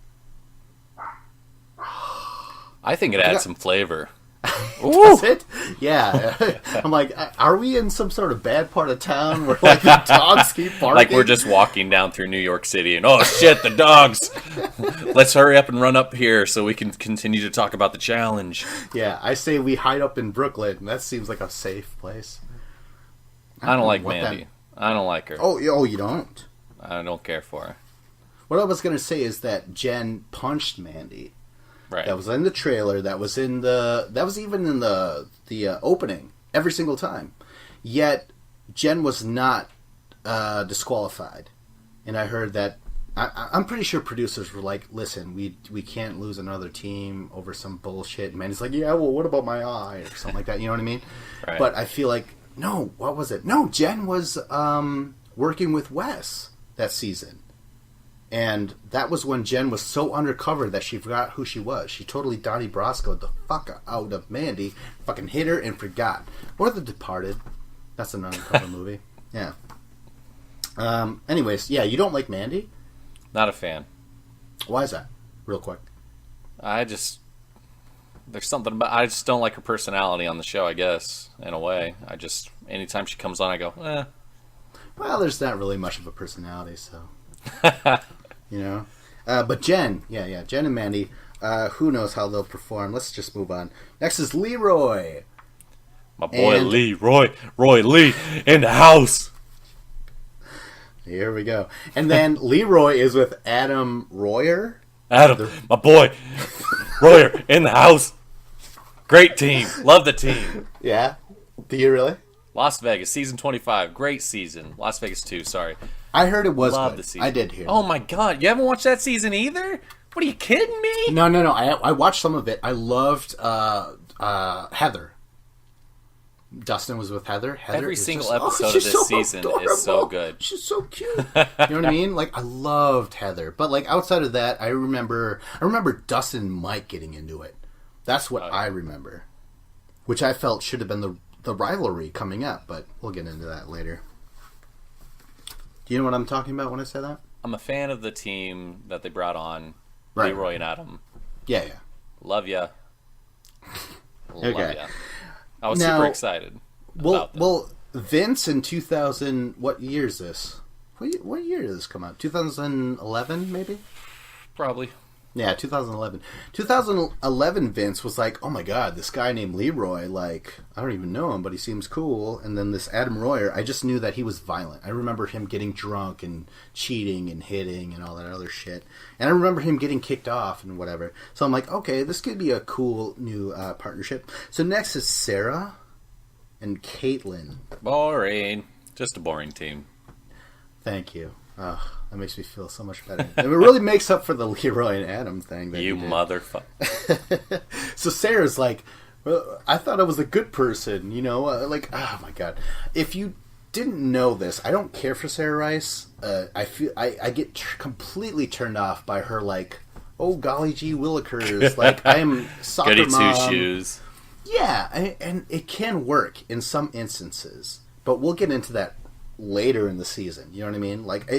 S1: I think it adds some flavor.
S2: Does it? Yeah. I'm like, are we in some sort of bad part of town where, like, the dogs keep barking?
S1: Like we're just walking down through New York City and, oh shit, the dogs! Let's hurry up and run up here so we can continue to talk about the challenge.
S2: Yeah, I say we hide up in Brooklyn. That seems like a safe place.
S1: I don't like
S2: what
S1: Mandy. I don't like her.
S2: Oh, you don't?
S1: I don't care for her.
S2: What I was going to say is that Jen punched Mandy.
S1: Right.
S2: That was in the trailer. That was even in the opening every single time. Yet Jen was not disqualified, and I heard that. I'm pretty sure producers were like, "Listen, we can't lose another team over some bullshit." And Mandy's like, "Yeah, well, what about my eye?" or something like that. You know what I mean?
S1: Right.
S2: But I feel like no. What was it? No, Jen was working with Wes that season. And that was when Jen was so undercover that she forgot who she was. She totally Donnie Brasco'd the fuck out of Mandy, fucking hit her and forgot. Or The Departed. That's an undercover movie. Yeah. Anyways, yeah, you don't like Mandy?
S1: Not a fan.
S2: Why is that? Real quick.
S1: There's something about, I just don't like her personality on the show, I guess, in a way. Anytime she comes on, I go, eh.
S2: Well, there's not really much of a personality, so... You know? But Jen, Jen and Mandy, who knows how they'll perform. Let's just move on. Next is Leroy.
S1: My boy
S2: And-
S1: Roy Lee in the house.
S2: Here we go. And then Leroy is with Adam Royer.
S1: Adam, my boy Royer in the house. Great team. Love the team.
S2: Yeah? Do you really?
S1: Las Vegas, season 25. Great season. Las Vegas 2, sorry.
S2: I heard it was
S1: Love
S2: good.
S1: the season.
S2: I did hear
S1: Oh
S2: that.
S1: my god, you haven't watched that season either? What are you kidding me?
S2: No. I watched some of it. I loved Heather. Dustin was with Heather.
S1: Every
S2: is
S1: single
S2: just-
S1: episode of
S2: she's
S1: this
S2: so
S1: season is
S2: adorable.
S1: so good.
S2: She's so cute. You know what I mean? Like, I loved Heather. But, like, outside of that, I remember Dustin and Mike getting into it. That's what I remember. Which I felt should have been the the rivalry coming up, but we'll get into that later. Do you know what I'm talking about when I say that?
S1: I'm a fan of the team that they brought on,
S2: Right.
S1: Leroy and Adam.
S2: Yeah.
S1: Love ya.
S2: Okay.
S1: Ya. I was
S2: Now,
S1: super excited about them.
S2: Well, Vince in 2000, what year is this? What year did this come out? 2011, maybe?
S1: Probably.
S2: Yeah, 2011. 2011, Vince was like, oh my god, this guy named Leroy, like, I don't even know him, but he seems cool. And then this Adam Royer, I just knew that he was violent. I remember him getting drunk and cheating and hitting and all that other shit. And I remember him getting kicked off and whatever. So I'm like, okay, this could be a cool new partnership. So next is Sarah and Caitlyn.
S1: Boring. Just a boring team.
S2: Thank you. Oh, that makes me feel so much better. And it really makes up for the Leroy and Adam thing. That
S1: You
S2: did.
S1: motherfucker.
S2: So Sarah's like, well, I thought I was a good person, you know? Like, oh my god. If you didn't know this, I don't care for Sarah Rice. I feel I get completely turned off by her, like, oh golly gee willikers, like I am soccer
S1: Goody
S2: mom.
S1: two shoes.
S2: Yeah, and it can work in some instances, but we'll get into that later in the season. You know what I mean? Like,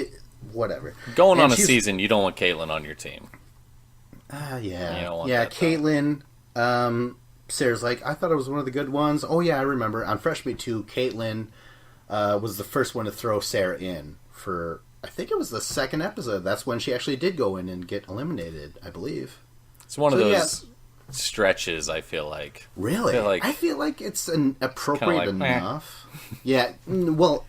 S2: whatever.
S1: Going
S2: And
S1: on a
S2: she's-
S1: season, you don't want Caitlyn on your team.
S2: Yeah.
S1: You don't want
S2: Yeah,
S1: that, though.
S2: Caitlyn, Sarah's like, I thought it was one of the good ones. Oh, yeah, I remember. On Fresh Meat 2, Caitlyn was the first one to throw Sarah in for, I think it was the second episode. That's when she actually did go in and get eliminated, I believe.
S1: It's one of
S2: So,
S1: those stretches, I feel like.
S2: Really?
S1: I feel like-
S2: it's an appropriate
S1: like, meh.
S2: enough. Yeah, well...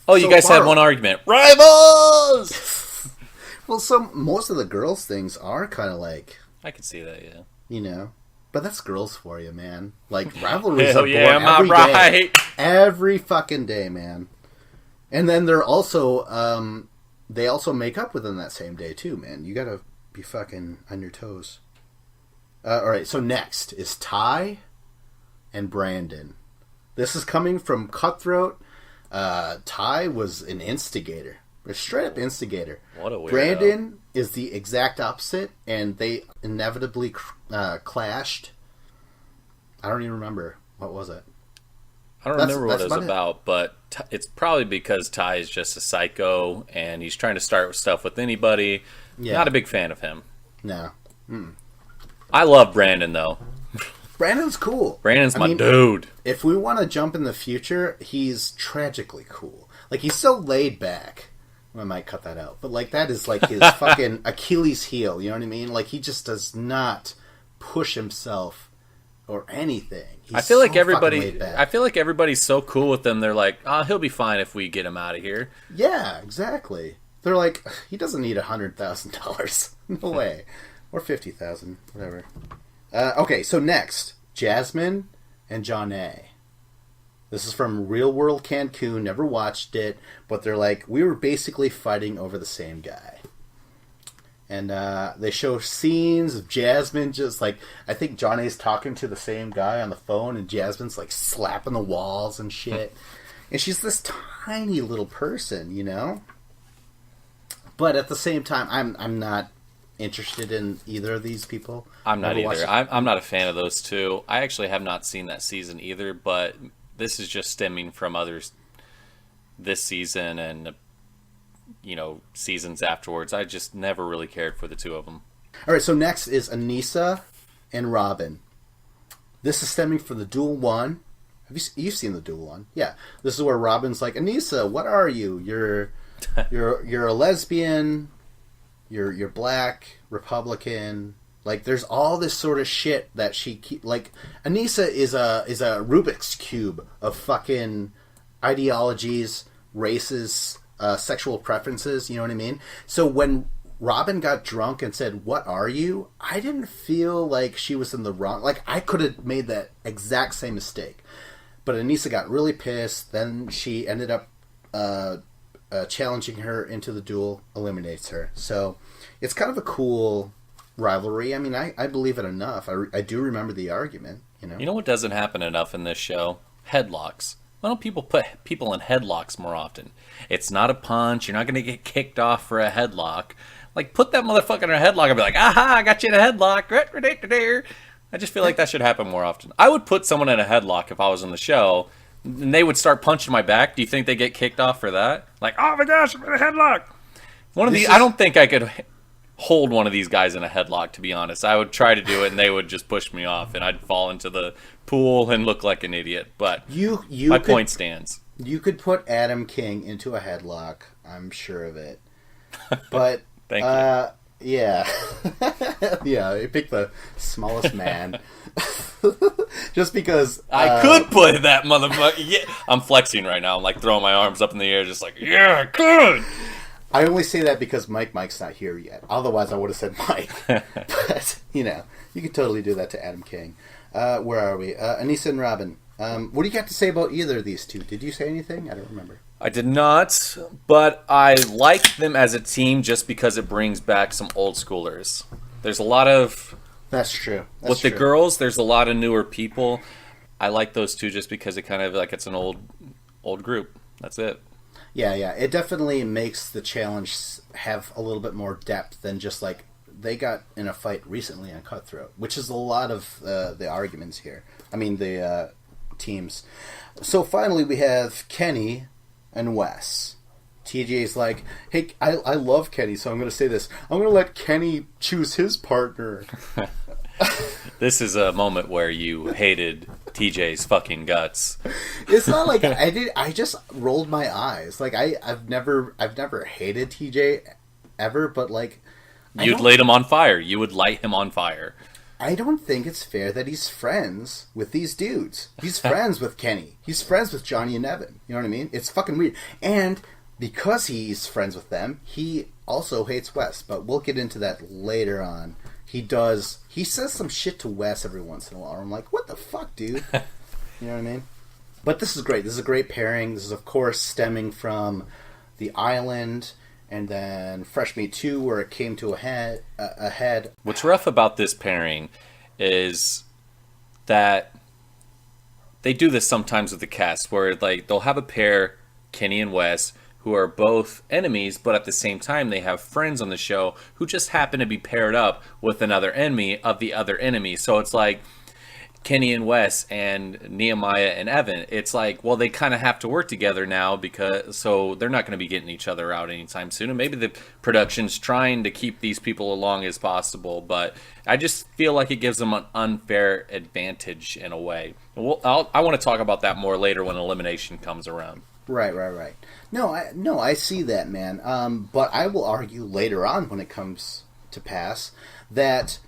S1: Oh, you
S2: so
S1: guys
S2: far-
S1: had one argument. Rivals!
S2: Well, most of the girls' things are kind of like,
S1: I could see that, yeah.
S2: you know... But that's girls for you, man. Like, rivalries
S1: Hell
S2: are
S1: yeah,
S2: born
S1: am I
S2: every day.
S1: right?
S2: Every fucking day, man. And then they're also, they also make up within that same day, too, man. You gotta be fucking on your toes. Alright, so next is Ty and Brandon. This is coming from Cutthroat. Ty was an instigator. A straight-up instigator.
S1: What a weirdo.
S2: Brandon is the exact opposite, and they inevitably clashed. I don't even remember. What was it?
S1: I don't remember what it was about, but it's probably because Ty is just a psycho, and he's trying to start stuff with anybody.
S2: Yeah.
S1: Not a big fan of him.
S2: No.
S1: I love Brandon, though.
S2: Brandon's cool.
S1: Brandon's
S2: I
S1: my
S2: mean,
S1: dude.
S2: If we want to jump in the future, he's tragically cool. Like, he's so laid back. I might cut that out. But, like, that is, like, his fucking Achilles heel. You know what I mean? Like, he just does not push himself or anything. He's
S1: I feel like
S2: so fucking
S1: everybody.
S2: laid back.
S1: I feel like everybody's so cool with him. They're like, "Oh, he'll be fine if we get him out of here."
S2: Yeah, exactly. They're like, he doesn't need $100,000. No way. Or 50,000, whatever. Okay, so next, Jasmine and John A. This is from Real World Cancun. Never watched it, but they're like, we were basically fighting over the same guy. And they show scenes of Jasmine just like, I think John A's talking to the same guy on the phone, and Jasmine's like slapping the walls and shit. And she's this tiny little person, you know? But at the same time, I'm not interested in either of these people.
S1: I'm not
S2: Never watched
S1: either. I'm not a fan of those two. I actually have not seen that season either, but this is just stemming from others this season and, you know, seasons afterwards. I just never really cared for the two of them.
S2: All right, so next is Anissa and Robin. This is stemming from the Duel 1. You've seen the Duel 1? Yeah. This is where Robin's like, Anissa, what are you? You're a lesbian. You're black, Republican. Like, there's all this sort of shit that she like. Anissa is a Rubik's cube of fucking ideologies, races, sexual preferences. You know what I mean? So when Robin got drunk and said, "What are you?" I didn't feel like she was in the wrong. Like, I could have made that exact same mistake, but Anissa got really pissed. Then she ended up challenging her into the duel, eliminates her. So it's kind of a cool rivalry. I mean, I believe it enough. I do remember the argument, you know?
S1: You know what doesn't happen enough in this show? Headlocks. Why don't people put people in headlocks more often? It's not a punch. You're not going to get kicked off for a headlock. Like, put that motherfucker in a headlock and be like, aha, I got you in a headlock. I just feel like that should happen more often. I would put someone in a headlock if I was on the show, and they would start punching my back. Do you think they get kicked off for that? Like, oh my gosh, I'm in a headlock. I don't think I could hold one of these guys in a headlock, to be honest. I would try to do it, and they would just push me off, and I'd fall into the pool and look like an idiot. But my point stands.
S2: You could put Adam King into a headlock. I'm sure of it. But
S1: Thank you.
S2: Yeah. Yeah, you pick the smallest man. Just because...
S1: I could put that motherfucker... Yeah. I'm flexing right now. I'm like throwing my arms up in the air just like, yeah, I could!
S2: I only say that because Mike's not here yet. Otherwise, I would have said Mike. But, you could totally do that to Adam King. Where are we? Anissa and Robin. What do you got to say about either of these two? Did you say anything? I don't remember.
S1: I did not, but I like them as a team just because it brings back some old schoolers. There's a lot of...
S2: That's true.
S1: With the girls, there's a lot of newer people. I like those two just because it kind of like it's an old group. That's it.
S2: Yeah. It definitely makes the challenge have a little bit more depth than just like they got in a fight recently on Cutthroat, which is a lot of the arguments here. I mean, the teams. So finally we have Kenny and Wes. TJ's like, hey, I love Kenny, so I'm going to say this. I'm going to let Kenny choose his partner.
S1: This is a moment where you hated TJ's fucking guts.
S2: It's not like I did. I just rolled my eyes. Like I've never hated TJ ever, but like
S1: you'd light him on fire. You would light him on fire.
S2: I don't think it's fair that he's friends with these dudes. He's friends with Kenny. He's friends with Johnny and Evan. You know what I mean? It's fucking weird. And because he's friends with them, he also hates Wes. But we'll get into that later on. He says some shit to Wes every once in a while. I'm like, what the fuck, dude? You know what I mean? But this is great. This is a great pairing. This is, of course, stemming from The Island and then Fresh Meat 2, where it came to a head.
S1: What's rough about this pairing is that they do this sometimes with the cast, where like they'll have a pair, Kenny and Wes, who are both enemies, but at the same time they have friends on the show who just happen to be paired up with another enemy of the other enemy. So it's like Kenny and Wes and Nehemiah and Evan. It's like, well, they kind of have to work together now so they're not going to be getting each other out anytime soon. And maybe the production's trying to keep these people along as possible, but I just feel like it gives them an unfair advantage in a way. I want to talk about that more later when elimination comes around.
S2: Right. No, I see that, man. But I will argue later on when it comes to pass that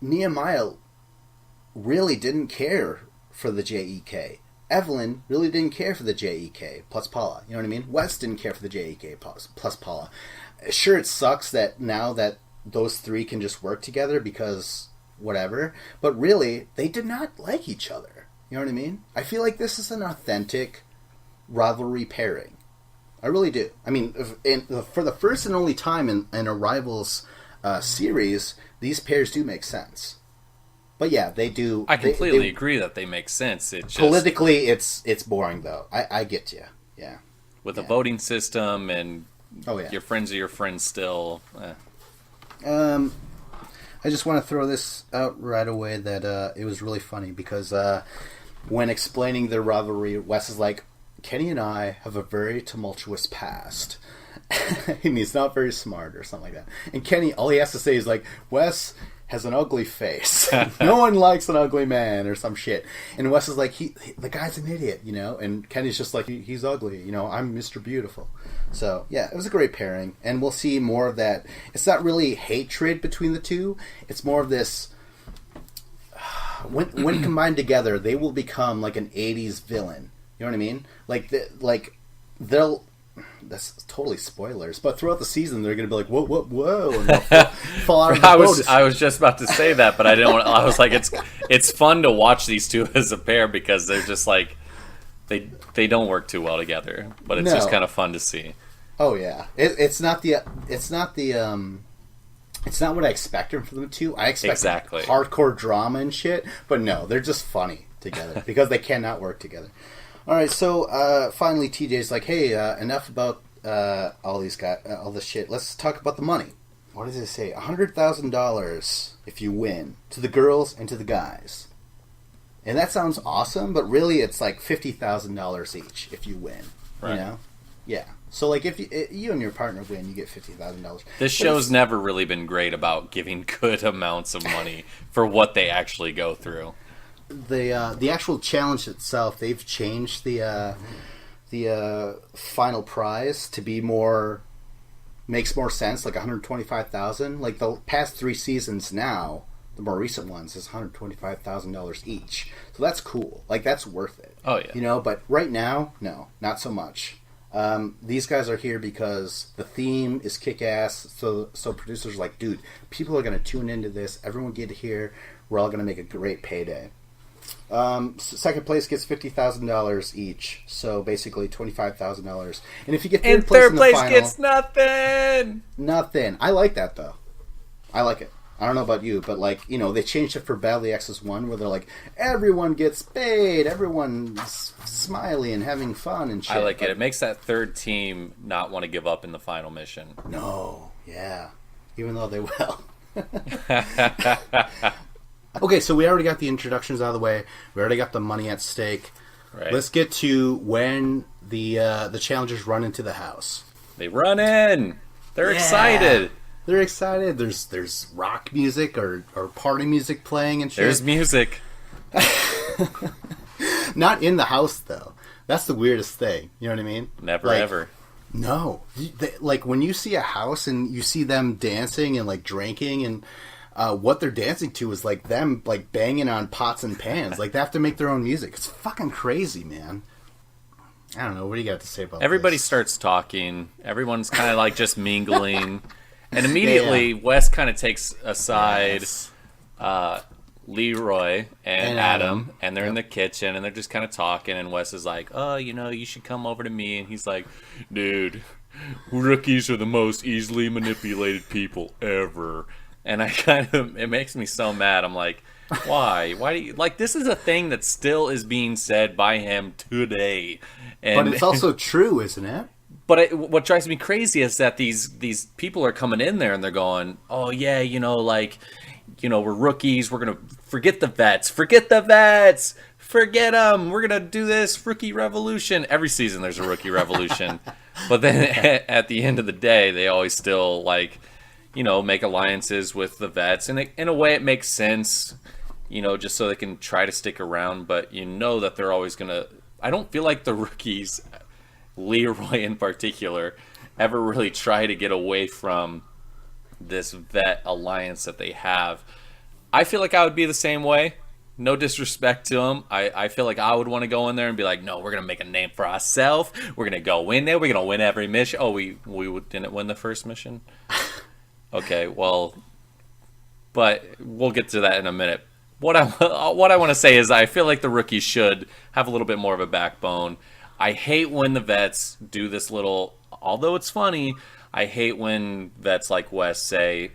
S2: Nehemiah really didn't care for the JEK. Evelyn really didn't care for the JEK plus Paula. You know what I mean? Wes didn't care for the JEK plus Paula. Sure, it sucks that now that those three can just work together because whatever, but really, they did not like each other. You know what I mean? I feel like this is an authentic rivalry pairing. I really do. I mean, for the first and only time in a Rivals series, these pairs do make sense. But yeah, they do.
S1: I completely agree that they make sense. It's just,
S2: politically, it's boring though. I get you. Yeah.
S1: With a voting system and
S2: your
S1: friends are your friends still.
S2: I just want to throw this out right away that it was really funny because when explaining their rivalry, Wes is like, Kenny and I have a very tumultuous past. And he's not very smart or something like that. And Kenny, all he has to say is like, Wes has an ugly face. No one likes an ugly man or some shit. And Wes is like, the guy's an idiot, you know? And Kenny's just like, he's ugly, you know? I'm Mr. Beautiful. So, yeah, it was a great pairing. And we'll see more of that. It's not really hatred between the two. It's more of this... When combined together, they will become like an 80s villain. You know what I mean? They'll... That's totally spoilers, but throughout the season they're going to be like, whoa, and they'll fall out of the boat.
S1: I was just about to say that, but I didn't want. I was like, it's fun to watch these two as a pair because they're just like they don't work too well together, but it's just kind of fun to see.
S2: Oh yeah, it's not what I expected from them to. I expect hardcore drama and shit, but no, they're just funny together because they cannot work together. All right, so finally TJ's like, hey, enough about all these guys, all this shit. Let's talk about the money. What does it say? $100,000 if you win, to the girls and to the guys. And that sounds awesome, but really it's like $50,000 each if you win.
S1: Right.
S2: You know? Yeah. So like if you and your partner win, you get $50,000.
S1: This show's never really been great about giving good amounts of money for what they actually go through.
S2: The actual challenge itself, they've changed the final prize to be makes more sense, like $125,000. Like the past 3 seasons now, the more recent ones is $125,000 each. So that's cool. Like that's worth it.
S1: Oh yeah.
S2: You know, but right now, no, not so much. These guys are here because the theme is kick-ass. So producers are like, dude, people are going to tune into this. Everyone get here. We're all going to make a great payday. Second place gets $50,000 each. So basically $25,000. And if you get third place in the final,
S1: gets nothing.
S2: Nothing. I like that though. I like it. I don't know about you, but like, you know, they changed it for Battle of the Exes 1 where they're like, everyone gets paid, everyone's smiley and having fun and shit.
S1: I like it. It makes that third team not want to give up in the final mission.
S2: No, yeah. Even though they will. Okay, so we already got the introductions out of the way. We already got the money at stake.
S1: Right.
S2: Let's get to when the challengers run into the house.
S1: They run in. They're excited.
S2: They're excited. There's rock music or party music playing and shit.
S1: There's music.
S2: Not in the house though. That's the weirdest thing. You know what I mean?
S1: Never ever.
S2: No. Like when you see a house and you see them dancing and like drinking and what they're dancing to is like them like banging on pots and pans. Like they have to make their own music. It's fucking crazy, man. I don't know. What do you got to say about
S1: Everybody
S2: this?
S1: starts talking. Everyone's kind of like just mingling. And immediately, Wes kind of takes aside Leroy and Adam, and they're in the kitchen, and they're just kind of talking, and Wes is like, oh, you know, you should come over to me, and he's like, dude, rookies are the most easily manipulated people ever. And it makes me so mad. I'm like, why? Why do you, like, this is a thing that still is being said by him today. And,
S2: but it's also true, isn't it?
S1: But what drives me crazy is that these people are coming in there and they're going, oh, yeah, you know, like, you know, we're rookies. We're going to forget the vets. Forget them. We're going to do this rookie revolution. Every season there's a rookie revolution. But then at the end of the day, they always still, like, you know, make alliances with the vets. And in a way, it makes sense, you know, just so they can try to stick around. But you know that they're always going to... I don't feel like the rookies... Leroy in particular, ever really try to get away from this vet alliance that they have. I feel like I would be the same way. No disrespect to him. I feel like I would want to go in there and be like, no, we're going to make a name for ourselves. We're going to go in there. We're going to win every mission. Oh, we didn't win the first mission? Okay, well, but we'll get to that in a minute. What I want to say is I feel like the rookies should have a little bit more of a backbone. I hate when the vets do this little, although it's funny, I hate when vets like Wes say,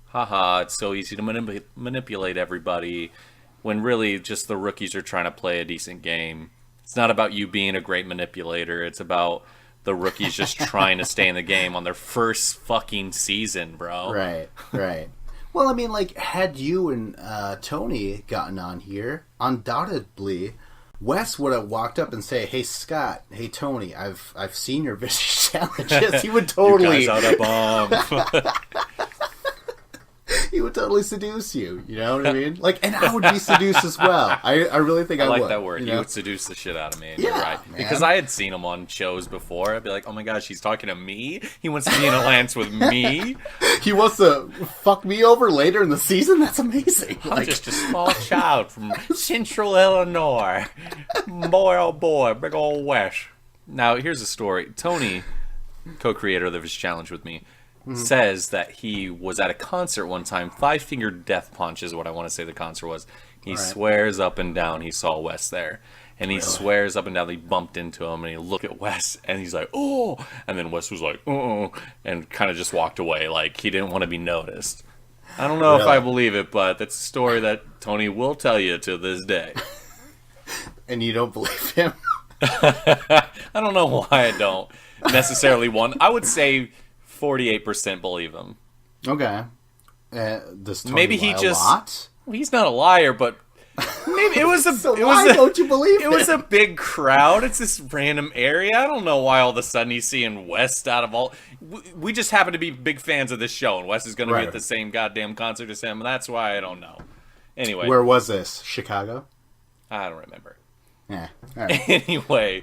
S1: haha, it's so easy to manipulate everybody, when really just the rookies are trying to play a decent game. It's not about you being a great manipulator. It's about the rookies just trying to stay in the game on their first fucking season, bro.
S2: Right. Well, I mean, like, had you and Tony gotten on here, undoubtedly... Wes would have walked up and say, "Hey Scott, hey Tony, I've seen your vicious challenges." He would totally.
S1: You guys are the bomb.
S2: He would totally seduce you. You know what I mean? Like, and I would be seduced as well. I really think I would.
S1: I like that word.
S2: You
S1: He
S2: know?
S1: would seduce the shit out of me.
S2: Yeah,
S1: You're right.
S2: man.
S1: Because I had seen him on shows before. I'd be like, "Oh my gosh, he's talking to me. He wants to be in alliance with me.
S2: He wants to fuck me over later in the season. That's amazing."
S1: I'm just a small child from Central Illinois. Boy, oh boy, big old Wes." Now, here's a story. Tony, co-creator of this challenge with me, says that he was at a concert one time. Five Finger Death Punch is what I want to say the concert was. He swears up and down he saw Wes there. And he swears up and down he bumped into him, and he looked at Wes, and he's like, "Oh!" And then Wes was like, "Oh!" and kind of just walked away, like he didn't want to be noticed. I don't know if I believe it, but that's a story that Tony will tell you to this day.
S2: And you don't believe him?
S1: I don't know why I don't necessarily want. I would say 48% believe him.
S2: Okay. Does Tony
S1: Maybe
S2: lie
S1: he just.
S2: a lot?
S1: Well, he's not a liar, but
S3: Maybe it was a.
S2: So
S3: it
S2: why
S3: was a,
S2: don't you believe
S3: it was a big crowd. It's this random area. I don't know why all of a sudden he's seeing West out of all. We just happen to be big fans of this show, and West is going to be
S2: Right.
S3: at the same goddamn concert as him. And that's why I don't know. Anyway,
S2: Where was this? Chicago?
S3: I don't remember.
S2: Yeah. All right.
S3: Anyway,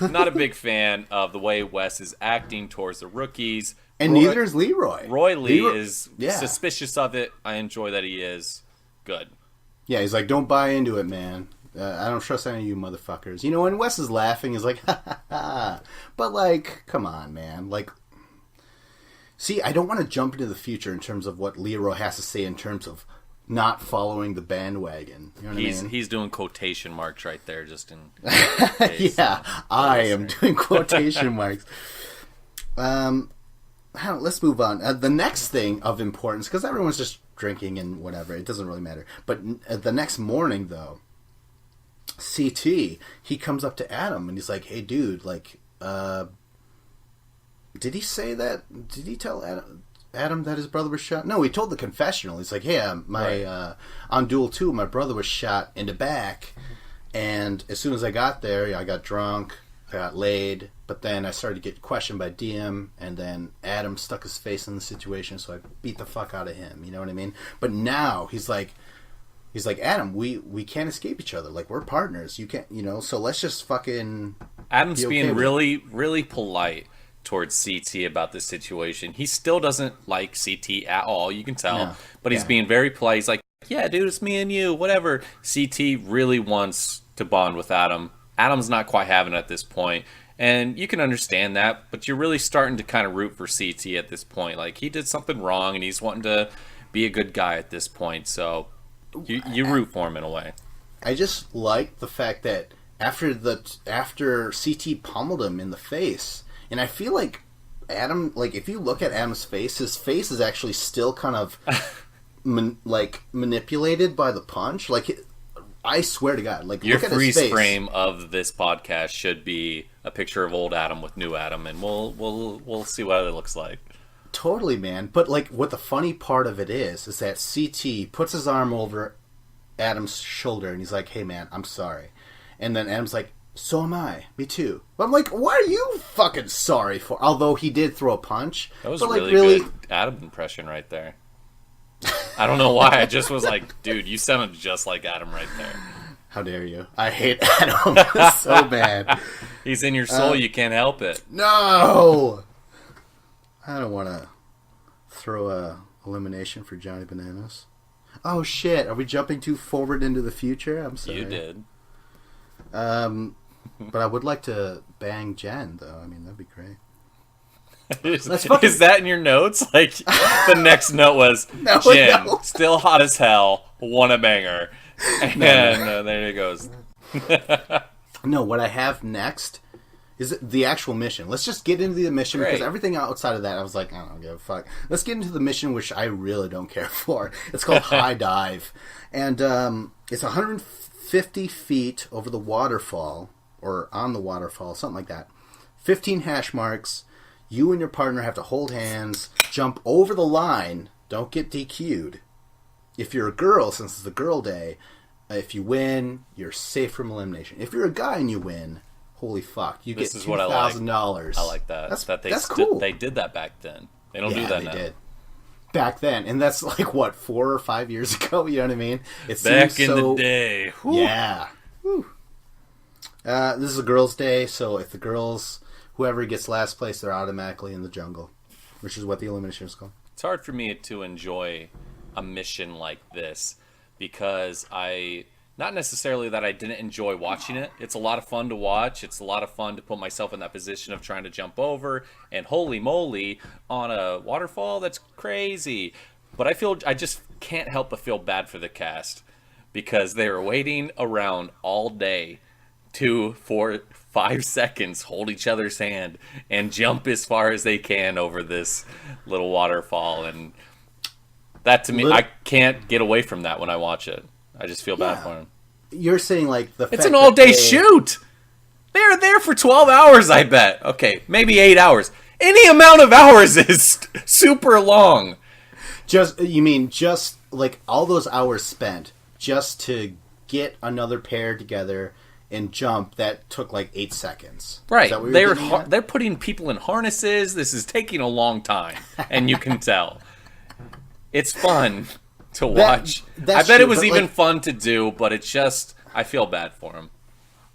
S3: not a big fan of the way Wes is acting towards the rookies.
S2: And neither is Leroy.
S3: Roy Lee
S2: Leroy-
S3: is
S2: yeah.
S3: suspicious of it. I enjoy that he is. Good.
S2: Yeah, he's like, don't buy into it, man. I don't trust any of you motherfuckers. You know, and Wes is laughing. He's like, ha ha ha. But, like, come on, man. Like, see, I don't want to jump into the future in terms of what Leroy has to say in terms of not following the bandwagon. You know what I mean?
S3: He's doing quotation marks right there, just in.
S2: Yeah, I am doing quotation marks. Let's move on. The next thing of importance, because everyone's just drinking and whatever, it doesn't really matter. But the next morning, though, CT, he comes up to Adam and he's like, "Hey, dude, like, did he say that? Did he tell Adam that his brother was shot?" No, he told the confessional. He's like, "Hey, on Duel 2, my brother was shot in the back, and as soon as I got there, I got drunk, I got laid, but then I started to get questioned by DM, and then Adam stuck his face in the situation, so I beat the fuck out of him." You know what I mean? But now he's like, "Adam, we can't escape each other. Like, we're partners. You can't, you know. So let's just fucking."
S3: Adam's
S2: be okay
S3: being
S2: with
S3: really, really polite towards CT about this situation. He still doesn't like CT at all. You can tell,
S2: No.
S3: but he's
S2: Yeah.
S3: being very polite. He's like, "Yeah, dude, it's me and you. Whatever." CT really wants to bond with Adam. Adam's not quite having it at this point. And you can understand that, but you're really starting to kind of root for CT at this point. Like, he did something wrong, and he's wanting to be a good guy at this point. So you root for him in a way.
S2: I just like the fact that after CT pummeled him in the face, and I feel like Adam, like if you look at Adam's face, his face is actually still kind of manipulated by the punch. Like, I swear to God, like
S3: Your
S2: look at his
S3: freeze
S2: face.
S3: frame of this podcast should be a picture of old Adam with new Adam, and we'll see what it looks like.
S2: Totally, man. But like, what the funny part of it is that CT puts his arm over Adam's shoulder, and he's like, "Hey, man, I'm sorry." And then Adam's like, "So am I. Me too." But I'm like, "What are you fucking sorry for?" Although he did throw a punch.
S3: That was
S2: but, like,
S3: really good Adam impression right there. I don't know why. I just was like, dude, you sounded just like Adam right there.
S2: How dare you? I hate Adam so bad.
S3: He's in your soul. You can't help it.
S2: No! I don't want to throw a elimination for Johnny Bananas. Oh, shit. Are we jumping too forward into the future? I'm sorry.
S3: You did.
S2: But I would like to bang Jen, though. I mean, that'd be great.
S3: Is that in your notes? Like, the next note was, Jen,
S2: no.
S3: still hot as hell, want a banger. And there it goes.
S2: No, what I have next is the actual mission. Let's just get into the mission, because
S3: Great.
S2: everything outside of that, I was like, I don't give a fuck. Let's get into the mission, which I really don't care for. It's called High Dive. And it's 150 feet over the waterfall, or on the waterfall, something like that. 15 hash marks. You and your partner have to hold hands, jump over the line, don't get DQ'd. If you're a girl, since it's the girl day, if you win, you're safe from elimination. If you're a guy and you win, holy fuck, you
S3: This
S2: get
S3: is what I like.
S2: $2,000.
S3: I like that.
S2: That's cool.
S3: They did that back then. They don't do
S2: Yeah,
S3: that
S2: they
S3: now.
S2: did. Back then, and that's like what, 4 or 5 years ago. You know what I mean? It
S3: Back
S2: seems
S3: in
S2: so,
S3: the day. Whew.
S2: Yeah. Whew. This is a girls' day, so if the girls, whoever gets last place, they're automatically in the jungle, which is what the elimination is called.
S3: It's hard for me to enjoy a mission like this because not necessarily that I didn't enjoy watching it. It's a lot of fun to watch. It's a lot of fun to put myself in that position of trying to jump over, and holy moly, on a waterfall, that's crazy. But I just can't help but feel bad for the cast because they were waiting around all day for 5 seconds, hold each other's hand and jump as far as they can over this little waterfall. And that, to me, I can't get away from that when I watch it. I just feel bad for them.
S2: You're saying like the
S3: It's an all-day shoot. They're there for 12 hours, I bet. Okay, maybe 8 hours. Any amount of hours is super long.
S2: You mean just like all those hours spent just to get another pair together and jump that took like 8 seconds.
S3: Right.
S2: Is that what you're getting at?
S3: They're putting people in harnesses. This is taking a long time, and you can tell. It's fun to watch.
S2: That's
S3: I bet
S2: true,
S3: it was
S2: but,
S3: even
S2: like,
S3: fun to do, but it's just I feel bad for him.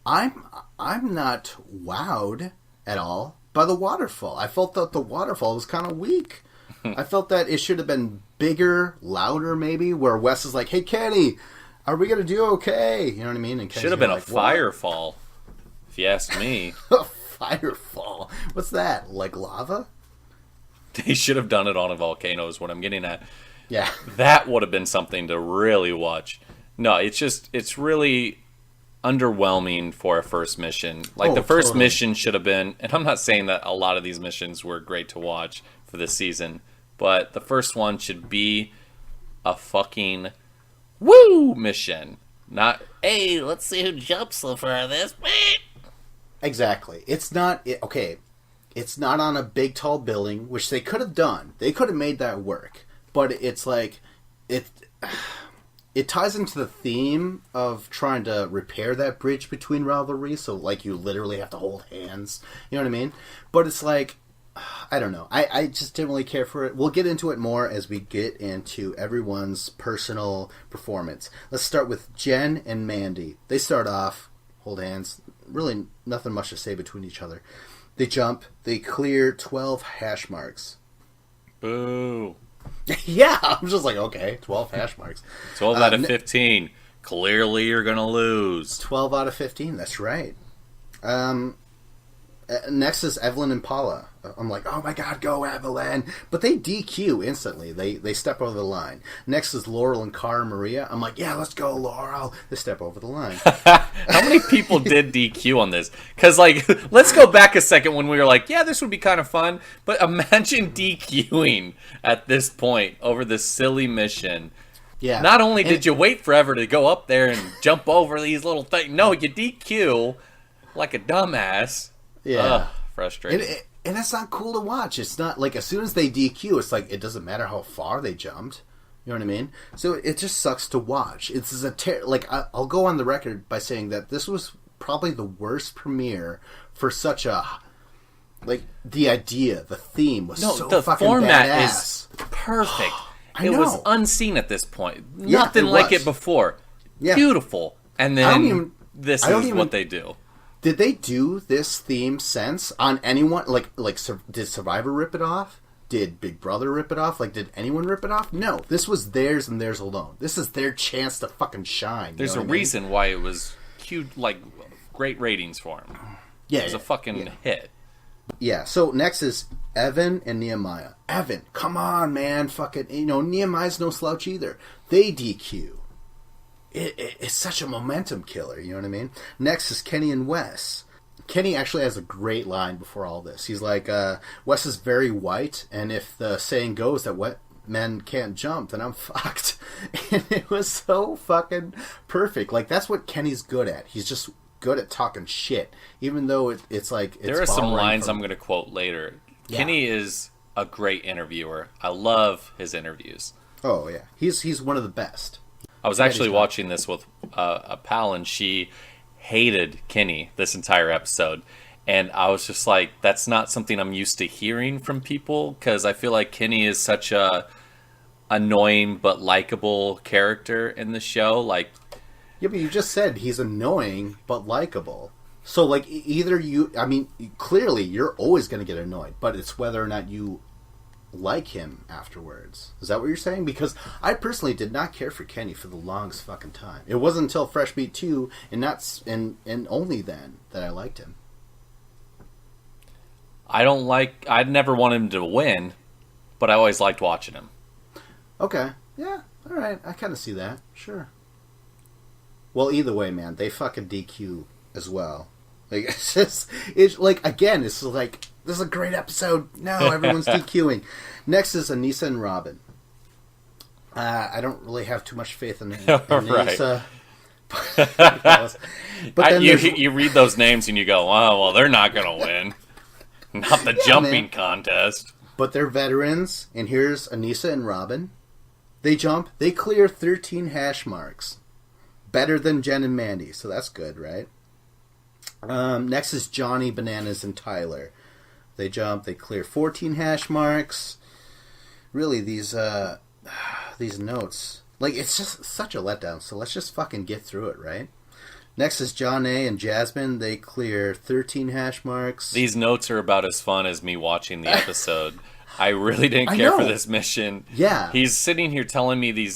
S2: I'm not wowed at all by the waterfall. I felt that the waterfall was kind of weak. I felt that it should have been bigger, louder, maybe. Where Wes is like, "Hey, Kenny, are we gonna do okay?" You know what I mean? And
S3: Should have been a
S2: like,
S3: firefall, if you ask me.
S2: A firefall. What's that? Like lava?
S3: They should have done it on a volcano. Is what I'm getting at.
S2: Yeah.
S3: That would have been something to really watch. No, it's really underwhelming for a first mission. Like the first
S2: Totally.
S3: mission should have been, and I'm not saying that a lot of these missions were great to watch for this season, but the first one should be a fucking woo mission. Not, hey, let's see who jumps the furthest.
S2: Exactly. It's not okay. It's not on a big tall building, which they could have done. They could have made that work. But it's like it ties into the theme of trying to repair that bridge between rivalry. So like you literally have to hold hands. You know what I mean? But it's like I don't know. I just didn't really care for it. We'll get into it more as we get into everyone's personal performance. Let's start with Jen and Mandy. They start off, hold hands. Really nothing much to say between each other. They jump. They clear 12 hash marks.
S3: Boo.
S2: Yeah, I'm just like, okay, 12 hash marks.
S3: 12 out of 15. Clearly you're going to lose.
S2: 12 out of 15, that's right. Next is Evelyn and Paula. I'm like, oh my god, go Evelyn. But they DQ instantly. They step over the line. Next is Laurel and Cara Maria. I'm like, yeah, let's go, Laurel. They step over the line.
S3: How many people did DQ on this? Because, like, let's go back a second when we were like, yeah, this would be kind of fun. But imagine DQing at this point over this silly mission.
S2: Yeah.
S3: Not only did you wait forever to go up there and jump over these little things, no, you DQ like a dumbass.
S2: Yeah.
S3: Ugh, frustrating.
S2: And that's not cool to watch. It's not like as soon as they DQ, it's like it doesn't matter how far they jumped. You know what I mean? So it just sucks to watch. It's I'll go on the record by saying that this was probably the worst premiere for such a the idea, the theme was so
S3: the
S2: fucking
S3: format
S2: badass.
S3: is perfect.
S2: I
S3: It
S2: know.
S3: was unseen at this point.
S2: Yeah,
S3: Nothing
S2: it
S3: like
S2: was.
S3: it before.
S2: Yeah.
S3: Beautiful. And
S2: I don't
S3: then
S2: even-
S3: this
S2: I don't
S3: is
S2: even-
S3: what they do.
S2: Did they do this theme since on anyone? Did Survivor rip it off? Did Big Brother rip it off? Like, did anyone rip it off? No. This was theirs and theirs alone. This is their chance to fucking shine. You
S3: There's
S2: know
S3: a
S2: what I mean?
S3: reason why it was cute, like great ratings for him.
S2: Yeah,
S3: It was a fucking hit.
S2: Yeah, so next is Evan and Nehemiah. Evan, come on, man. Fucking, Nehemiah's no slouch either. They DQ. It's such a momentum killer, you know what I mean? Next is Kenny and Wes. Kenny actually has a great line before all this. He's like, Wes is very white, and if the saying goes that wet men can't jump, then I'm fucked. And it was so fucking perfect. Like, that's what Kenny's good at. He's just good at talking shit, even though it's like...
S3: There are some
S2: borrowing
S3: lines
S2: from-
S3: I'm going to quote later.
S2: Yeah.
S3: Kenny is a great interviewer. I love his interviews.
S2: Oh, yeah. He's one of the best.
S3: I was actually watching this with a pal, and she hated Kenny this entire episode. And I was just like, that's not something I'm used to hearing from people, because I feel like Kenny is such a annoying but likable character in the show. Like,
S2: Yeah, but you just said he's annoying but likable. So, like, either you... I mean, clearly, you're always going to get annoyed, but it's whether or not you like him afterwards. Is that what you're saying? Because I personally did not care for Kenny for the longest fucking time. It wasn't until Fresh Meat 2, and only then, that I liked him.
S3: I'd never want him to win, but I always liked watching him.
S2: Okay. Yeah, alright. I kind of see that. Sure. Well, either way, man, they fucking DQ as well. Like, it's like, again, it's like, this is a great episode. No, everyone's DQing. Next is Anissa and Robin. I don't really have too much faith in Anissa. But then
S3: You read those names and you go, oh, well, they're not going to win. Not the jumping
S2: man.
S3: contest.
S2: But they're veterans, and here's Anissa and Robin. They jump. They clear 13 hash marks. better than Jen and Mandy, so that's good, right? Next is Johnny, Bananas, and Tyler. They jump. They clear 14 hash marks. Really, these notes, like, it's just such a letdown. So let's just fucking get through it, right? Next is John A. and Jasmine. They clear 13 hash marks.
S3: These notes are about as fun as me watching the episode. I really didn't care for this mission.
S2: Yeah.
S3: He's sitting here telling me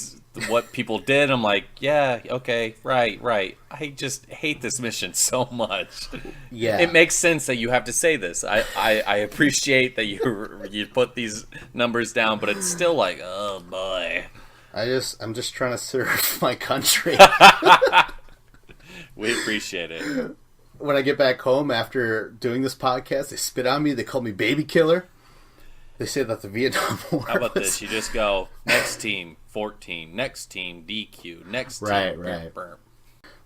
S3: what people did. I'm like, yeah, okay, right. I just hate this mission so much.
S2: Yeah.
S3: It makes sense that you have to say this. I appreciate that you put these numbers down, but it's still like, oh boy.
S2: I'm just trying to serve my country.
S3: We appreciate it.
S2: When I get back home after doing this podcast, they spit on me. They call me baby killer. They say that the Vietnam War.
S3: How about this? You just go, next team, 14. Next team, DQ. Next team,
S2: Right.
S3: burp.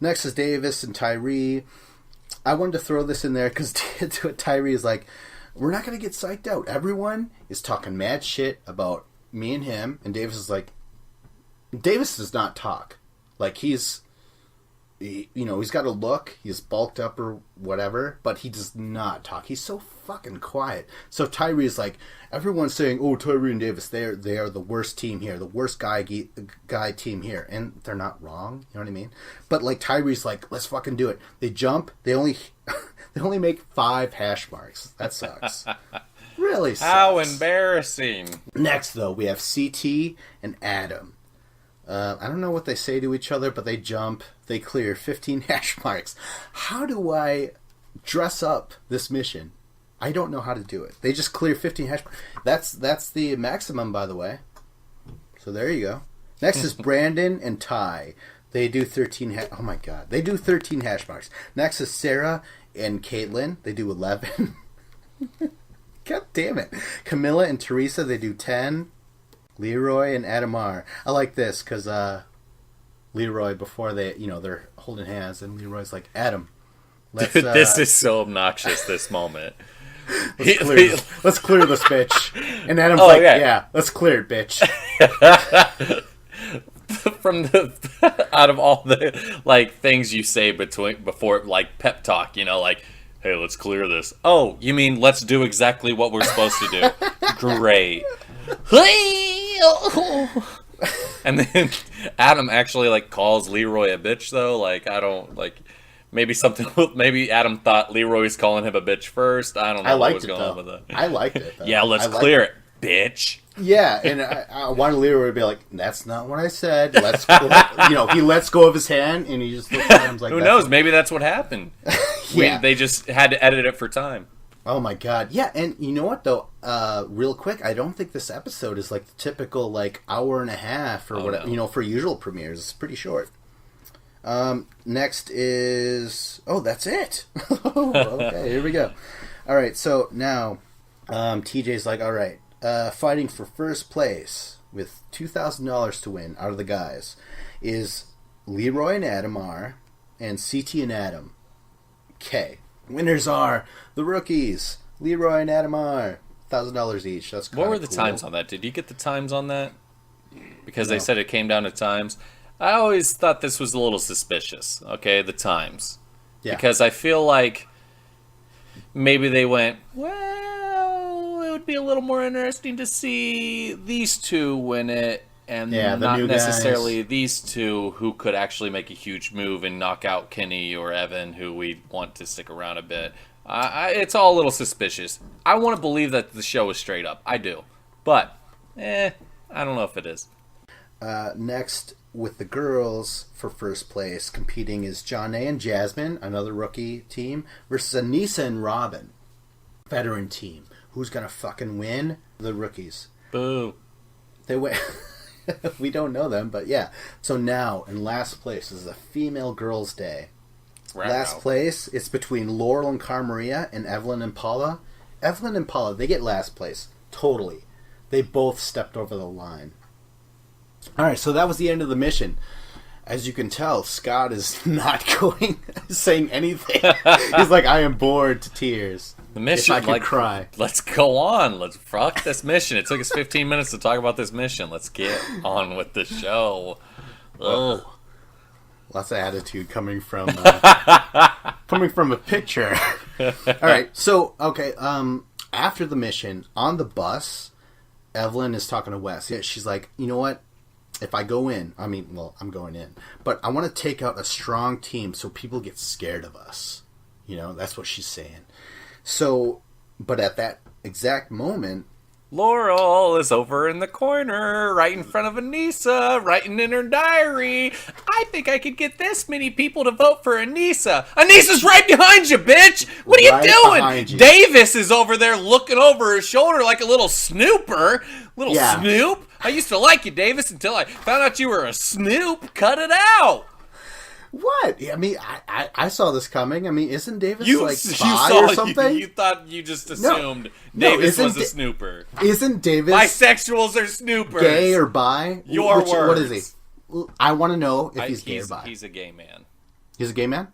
S2: Next is Davis and Tyree. I wanted to throw this in there because Tyree is like, we're not going to get psyched out. Everyone is talking mad shit about me and him. And Davis is like, Davis does not talk. Like, he's got a look. He's bulked up or whatever, but he does not talk. He's so fucking quiet. So Tyree is like, everyone's saying, oh, Tyree and Davis, they are the worst team here, the worst guy team here, and they're not wrong. You know what I mean? But like Tyree's like, let's fucking do it. They jump. They only make 5 hash marks. That sucks. Really sucks.
S3: How embarrassing.
S2: Next, though, we have CT and Adam. I don't know what they say to each other, but they jump. They clear 15 hash marks. How do I dress up this mission? I don't know how to do it. They just clear 15 hash marks. That's the maximum, by the way. So there you go. Next is Brandon and Ty. They do 13 oh my god. They do 13 hash marks. Next is Sarah and Caitlin. They do 11. God damn it. Camilla and Teresa, they do 10. Leroy and Adamar. I like this because Leroy, before they're holding hands, and Leroy's like, Adam, let's...
S3: Dude, this is so obnoxious, this moment.
S2: Let's clear this bitch. And Adam's yeah, let's clear it, bitch.
S3: From out of all the, like, things you say before, like, pep talk, like, hey, let's clear this. Oh, you mean let's do exactly what we're supposed to do. Great. And then Adam actually like calls Leroy a bitch though. Like, I don't like, maybe Adam thought Leroy was calling him a bitch first. I don't know what was going on with that.
S2: I liked it though.
S3: Yeah, let's clear it, bitch.
S2: Yeah, and I wanted Leroy to be like, that's not what I said. Let's go. He lets go of his hand and he just looks at him like,
S3: who knows? Maybe that's what happened.
S2: Yeah.
S3: They just had to edit it for time.
S2: Oh my god. Yeah, and you know what though? Real quick, I don't think this episode is like the typical like hour and a half or whatever,
S3: no.
S2: For usual premieres. It's pretty short. Next is that's it. Okay, here we go. All right, so now TJ's like, all right, fighting for first place with $2,000 to win out of the guys is Leroy and Adamar and CT and Adam. Okay. Winners are the rookies, Leroy and Adamar, $1,000 each. That's
S3: what were the
S2: cool.
S3: times on that? Did you get the times on that? Because they said it came down to times. I always thought this was a little suspicious. Okay, the times.
S2: Yeah.
S3: Because I feel like maybe they went, well, it would be a little more interesting to see these two win it. And not necessarily these two who could actually make a huge move and knock out Kenny or Evan, who we want to stick around a bit. It's all a little suspicious. I want to believe that the show is straight up. I do. But, I don't know if it is.
S2: Next, with the girls for first place, competing is John A. and Jasmine, another rookie team, versus Anissa and Robin, veteran team. Who's going to fucking win? The rookies.
S3: Boo.
S2: They win. We don't know them, but yeah. So now, in last place, this is a female girls' day. Last place, it's between Laurel and Carmaria and Evelyn and Paula. Evelyn and Paula, they get last place. Totally. They both stepped over the line. Alright, so that was the end of the mission. As you can tell, Scott is not saying anything. He's like, I am bored to tears.
S3: The mission,
S2: if I could cry.
S3: Let's go on. Let's fuck this mission. It took us 15 minutes to talk about this mission. Let's get on with the show.
S2: Oh. Lots of attitude coming from coming from a picture. All right. So, okay. After the mission on the bus, Evelyn is talking to Wes. Yeah, she's like, you know what? If I go in, I'm going in, but I want to take out a strong team so people get scared of us. You know, that's what she's saying. So, but at that exact moment,
S3: Laurel is over in the corner, right in front of Anissa, writing in her diary. I think I could get this many people to vote for Anissa. Anissa's right behind you, bitch! What are
S2: Right
S3: you doing?
S2: behind you.
S3: Davis is over there looking over his shoulder like a little snooper. Little
S2: Yeah.
S3: snoop. I used to like you, Davis, until I found out you were a snoop. Cut it out.
S2: what? I mean, I saw this coming. I mean, isn't Davis
S3: You
S2: like
S3: saw
S2: bi or something?
S3: You thought you just assumed
S2: No,
S3: Davis
S2: isn't
S3: was a
S2: Da-
S3: snooper.
S2: Isn't Davis
S3: Bisexuals are snoopers.
S2: gay or bi?
S3: Your
S2: What is
S3: words.
S2: he? I want to know if he's gay or bi.
S3: He's a gay man.
S2: He's a gay man?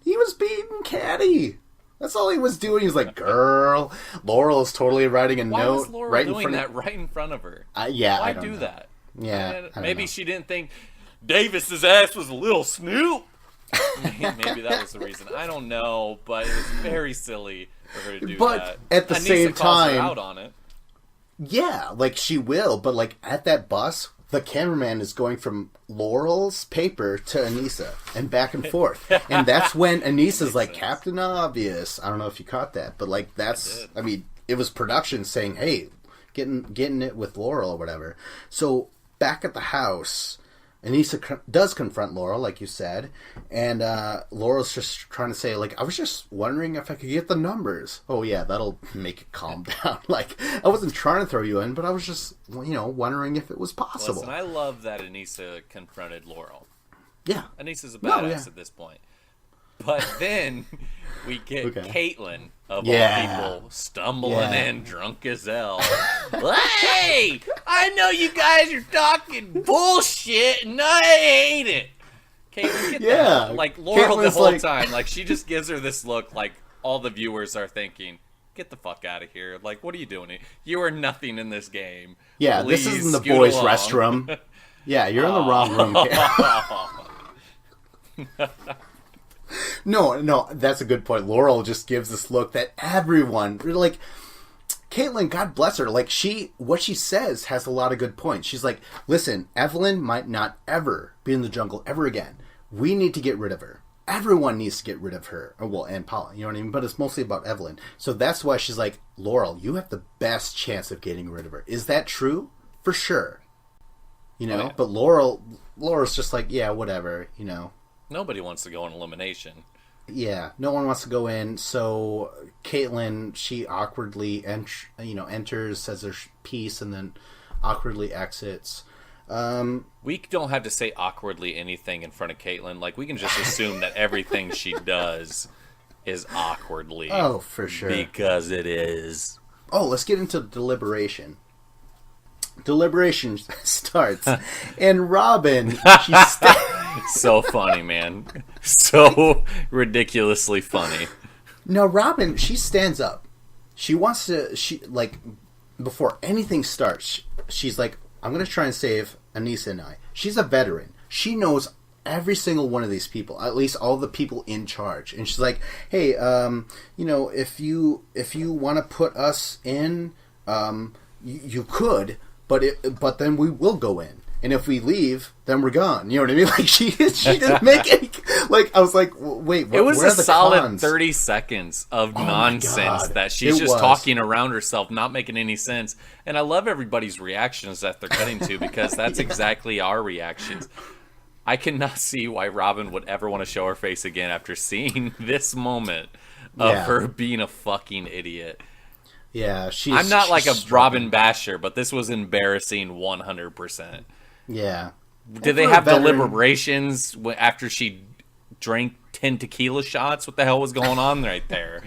S2: He was beating Caddy. That's all he was doing. He was like, girl. Laurel is totally writing a
S3: Why
S2: note
S3: was Laura
S2: right in
S3: doing
S2: front
S3: that
S2: of...
S3: right in front of her?
S2: Yeah,
S3: Why
S2: I don't
S3: do
S2: know.
S3: that?
S2: Yeah,
S3: And
S2: I don't
S3: maybe
S2: know.
S3: she didn't think Davis's ass was a little snoop. Maybe that was the reason. I don't know, but it was very silly for her to do
S2: But
S3: that.
S2: at the
S3: Anissa
S2: same
S3: calls her
S2: time-
S3: out on it.
S2: Yeah, like she will, but like at that bus, the cameraman is going from Laurel's paper to Anissa and back and forth. And that's when Anissa's like,
S3: sense.
S2: Captain Obvious. I don't know if you caught that, but like that's, I mean, it was production saying, hey, getting it with Laurel or whatever. So back at the house, Anissa does confront Laurel, like you said, and Laurel's just trying to say, like, I was just wondering if I could get the numbers. Oh, yeah, that'll make it calm down. Like, I wasn't trying to throw you in, but I was just, wondering if it was possible.
S3: Listen, I love that Anissa confronted Laurel.
S2: Yeah.
S3: Anissa's a
S2: No,
S3: badass
S2: yeah.
S3: at this point. But then we get
S2: Okay.
S3: Caitlyn, of
S2: Yeah.
S3: all people, stumbling
S2: Yeah.
S3: in drunk as hell. Hey! I know you guys are talking bullshit, and I hate it. Caitlyn, get
S2: Yeah.
S3: that. Like, Laurel the
S2: Caitlyn's
S3: whole
S2: like-
S3: time, like, she just gives her this look like all the viewers are thinking, get the fuck out of here. Like, what are you doing here? You are nothing in this game.
S2: Yeah,
S3: Please
S2: this isn't the
S3: scoot
S2: boys'
S3: along.
S2: restroom. Yeah, you're in the wrong room. No, that's a good point. Laurel just gives this look that everyone, like, Caitlyn, God bless her, like, what she says has a lot of good points. She's like, listen, Evelyn might not ever be in the jungle ever again. We need to get rid of her. Everyone needs to get rid of her. Oh, well, and Paula, you know what I mean? But it's mostly about Evelyn. So that's why she's like, Laurel, you have the best chance of getting rid of her. Is that true? For sure. You know?
S3: Oh, yeah.
S2: But Laurel's just like, yeah, whatever, you know.
S3: Nobody wants to go on elimination.
S2: Yeah, no one wants to go in. So Caitlyn, she awkwardly enters, says her piece, and then awkwardly exits.
S3: We don't have to say awkwardly anything in front of Caitlyn. Like, we can just assume that everything she does is awkwardly.
S2: Oh, for sure.
S3: Because it is.
S2: Oh, let's get into deliberation. Deliberation starts, and Robin,
S3: So funny, man. So ridiculously funny.
S2: now Robin, she stands up. She wants to. Before anything starts, she's like, "I'm going to try and save Anissa and I." She's a veteran. She knows every single one of these people, at least all the people in charge. And she's like, "Hey, if you want to put us in, you could, but then we will go in. And if we leave, then we're gone." You know what I mean? Like, she didn't make any. Like, I was like, wait,
S3: It was
S2: where
S3: a
S2: are the
S3: solid
S2: cons?
S3: 30 seconds of
S2: my
S3: nonsense
S2: God.
S3: that she's
S2: It
S3: just
S2: was.
S3: talking around herself, not making any sense. And I love everybody's reactions that they're cutting to, because that's exactly our reactions. I cannot see why Robin would ever want to show her face again after seeing this moment of
S2: Yeah.
S3: her being a fucking idiot.
S2: Yeah,
S3: I'm not like a
S2: struggling.
S3: Robin basher, but this was embarrassing 100%.
S2: Yeah.
S3: Did they
S2: for a
S3: have
S2: veteran-
S3: deliberations after she drank 10 tequila shots? What the hell was going on right there?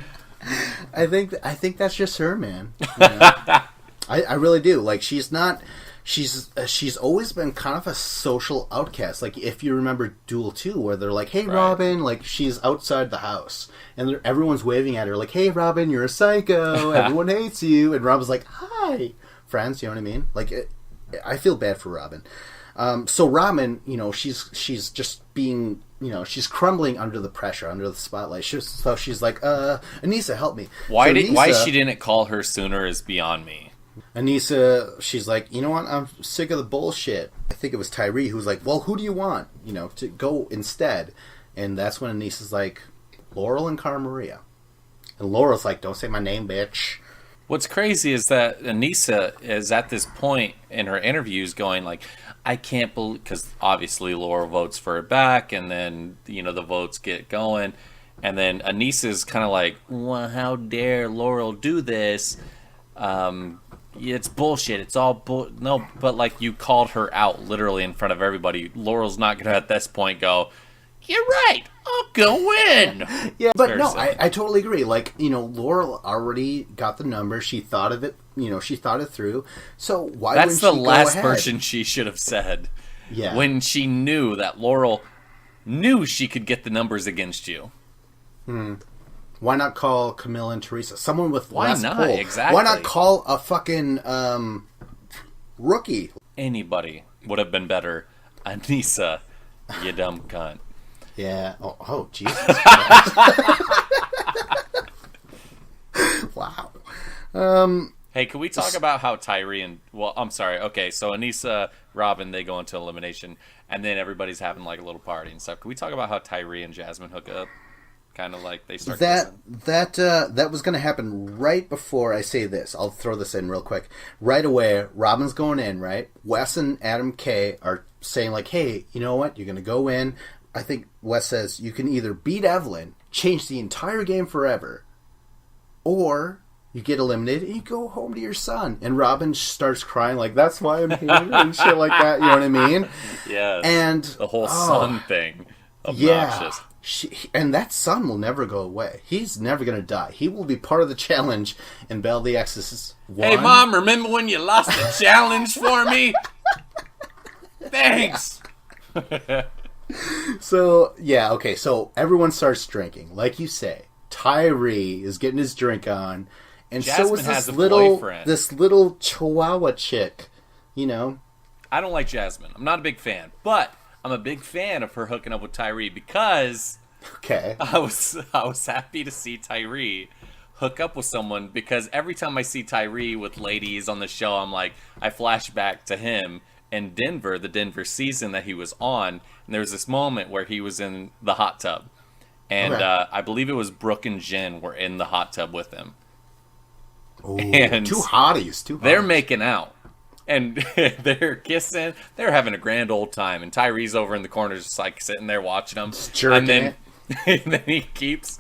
S2: I think that's just her, man. You know? I really do. Like, she's always been kind of a social outcast. Like, if you remember Duel 2, where they're like, "Hey,
S3: Right.
S2: Robin," like, she's outside the house, and everyone's waving at her, like, "Hey, Robin, you're a psycho. Everyone hates you." And Robin's like, "Hi, friends." You know what I mean? Like, I feel bad for Robin. So Robin, she's just being, she's crumbling under the pressure, under the spotlight. So she's like, Anissa, help me.
S3: Why
S2: So
S3: why
S2: Anissa-
S3: she didn't call her sooner is beyond me.
S2: Anissa, she's like, you know what? I'm sick of the bullshit. I think it was Tyree who's like, well, who do you want, to go instead? And that's when Anissa's like, Laurel and Cara Maria. And Laurel's like, don't say my name, bitch.
S3: What's crazy is that Anissa is at this point in her interviews going like, I can't believe, because obviously Laurel votes for it back, and then, the votes get going. And then Anissa's kind of like, well, how dare Laurel do this? It's bullshit. It's all no, but like you called her out literally in front of everybody. Laurel's not gonna at this point go, you're right, I'll go in.
S2: Yeah, but no,
S3: Seriously.
S2: I totally agree. Like, Laurel already got the number. She thought of it. She thought it through. So why
S3: That's
S2: wouldn't
S3: the
S2: she go
S3: last
S2: ahead?
S3: person she should have said.
S2: Yeah.
S3: When she knew that Laurel knew she could get the numbers against you.
S2: Why not call Camille and Teresa? Someone with
S3: Why
S2: less
S3: not?
S2: pull.
S3: Exactly.
S2: Why not call a fucking rookie?
S3: Anybody would have been better. Anissa, you dumb cunt.
S2: Yeah. Oh Jesus. Wow.
S3: Hey, can we talk about how Tyree and... Well, I'm sorry. Okay, so Anissa, Robin, they go into elimination, and then everybody's having, like, a little party and stuff. Can we talk about how Tyree and Jasmine hook up? Kind of like they start kissing?
S2: That was going to happen right before I say this. I'll throw this in real quick. Right away, Robin's going in, right? Wes and Adam K are saying, like, hey, you know what? You're going to go in. I think Wes says you can either beat Evelyn, change the entire game forever, or you get eliminated and you go home to your son. And Robin starts crying like, that's why I'm here and shit like that. You know what I mean?
S3: Yes.
S2: And
S3: the whole son thing.
S2: yeah.
S3: Obnoxious.
S2: And that son will never go away. He's never going to die. He will be part of the challenge in Belle the Exorcist 1.
S3: Hey, Mom, remember when you lost the challenge for me? Thanks.
S2: So, yeah, okay. So everyone starts drinking. Like you say, Tyree is getting his drink on. And so
S3: Jasmine
S2: is
S3: has
S2: this
S3: a
S2: little,
S3: boyfriend.
S2: this little Chihuahua chick,
S3: I don't like Jasmine. I'm not a big fan. But I'm a big fan of her hooking up with Tyree because
S2: Okay.
S3: I was happy to see Tyree hook up with someone, because every time I see Tyree with ladies on the show, I'm like, I flash back to him in Denver, the Denver season that he was on, and there was this moment where he was in the hot tub, and
S2: Okay.
S3: I believe it was Brooke and Jen were in the hot tub with him.
S2: Ooh,
S3: And
S2: two hotties.
S3: They're making out. And they're kissing. They're having a grand old time. And Tyree's over in the corner just like sitting there watching them.
S2: jerking
S3: and then,
S2: it.
S3: and then he keeps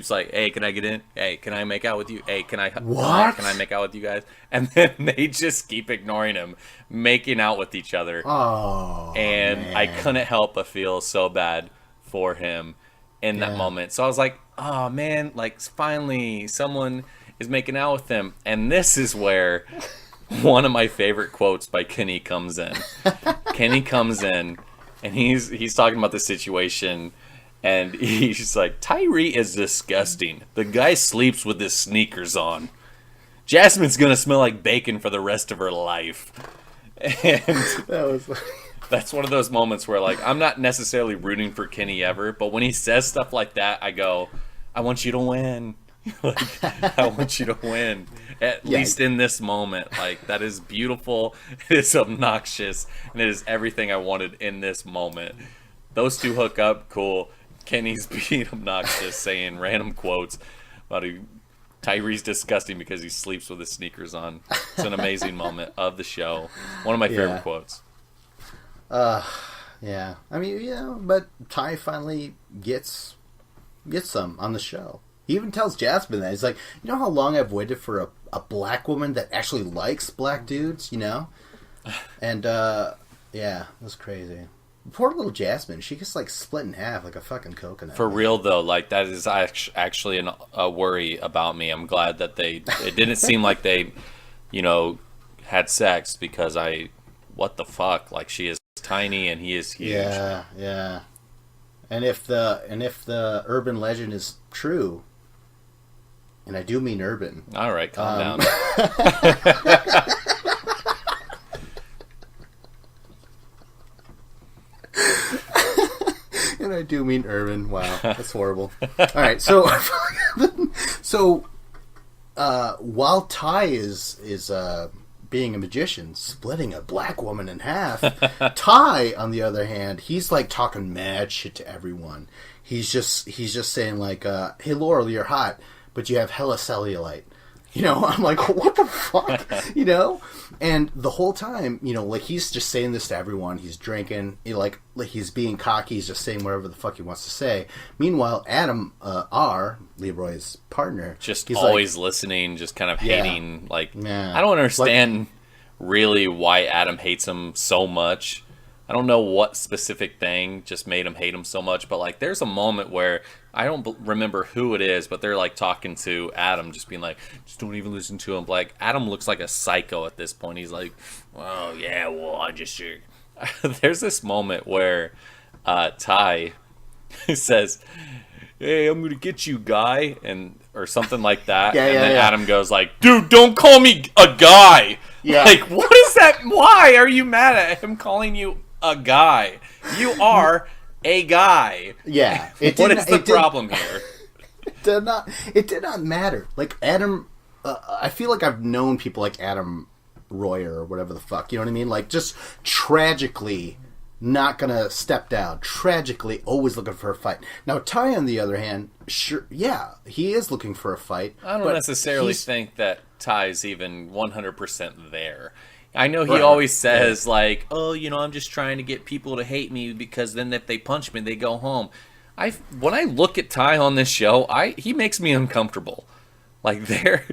S3: like, hey, can I get in? Hey, can I make out with you? Hey, can I
S2: What?
S3: Can I make out with you guys? And then they just keep ignoring him, making out with each other.
S2: Oh,
S3: And
S2: man.
S3: I couldn't help but feel so bad for him in that
S2: Yeah.
S3: moment. So I was like, oh man, like finally someone is making out with him. And this is where one of my favorite quotes by Kenny comes in. Kenny comes in and he's talking about the situation, and he's like, Tyree is disgusting. The guy sleeps with his sneakers on. Jasmine's gonna smell like bacon for the rest of her life. And
S2: That was
S3: that's one of those moments where, like, I'm not necessarily rooting for Kenny ever, but when he says stuff like that, I go, I want you to win. Like, I want you to win. At least in this moment. Like, that is beautiful. It is obnoxious. And it is everything I wanted in this moment. Those two hook up, cool. Kenny's being obnoxious, saying random quotes about Tyree's disgusting because he sleeps with his sneakers on. It's an amazing moment of the show. One of my favorite quotes.
S2: yeah. I mean, but Ty finally gets some on the show. He even tells Jasmine that. He's like, you know how long I've waited for a black woman that actually likes black dudes, And, yeah, it was crazy. Poor little Jasmine. She gets, like, split in half like a fucking coconut.
S3: For real, though, like, that is actually a worry about me. I'm glad that it didn't seem like they, had sex, because what the fuck? Like, she is tiny and he is huge.
S2: Yeah, yeah. And if the urban legend is true, and I do mean urban.
S3: All right, calm down.
S2: I do mean Irvin. Wow, that's horrible. All right, so while Ty is being a magician, splitting a black woman in half, Ty, on the other hand, he's like talking mad shit to everyone. He's just saying like, "Hey Laurel, you're hot, but you have hella cellulite." You know, I'm like, what the fuck? You know? And the whole time, you know, like, he's just saying this to everyone. He's drinking. Like he's being cocky. He's just saying whatever the fuck he wants to say. Meanwhile, Adam, Leroy's partner,
S3: just
S2: he's
S3: always listening, just kind of hating. Like,
S2: Yeah.
S3: I don't understand really why Adam hates him so much. I don't know what specific thing just made him hate him so much, but like there's a moment where I don't remember who it is, but they're like talking to Adam, just being like, just don't even listen to him. Like, Adam looks like a psycho at this point. He's like, oh yeah, well, I just there's this moment where Ty says, hey, I'm gonna get you, guy, and or something like that.
S2: Yeah,
S3: and
S2: yeah,
S3: then
S2: yeah.
S3: Adam goes like, dude, don't call me a guy.
S2: Yeah.
S3: Like, what is that? Why are you mad at him calling you a guy? You are a guy.
S2: Yeah.
S3: What is the problem here?
S2: It did not matter. Like, Adam, I feel like I've known people like Adam Royer or whatever the fuck, you know what I mean? Like, just tragically not gonna step down. Tragically always looking for a fight. Now, Ty, on the other hand, sure, yeah, he is looking for a fight.
S3: I don't
S2: but
S3: necessarily
S2: he's-
S3: think that Ty's even 100% there. I know he
S2: Right.
S3: always says, like, oh, you know, I'm just trying to get people to hate me because then if they punch me, they go home. When I look at Ty on this show, he makes me uncomfortable. Like, there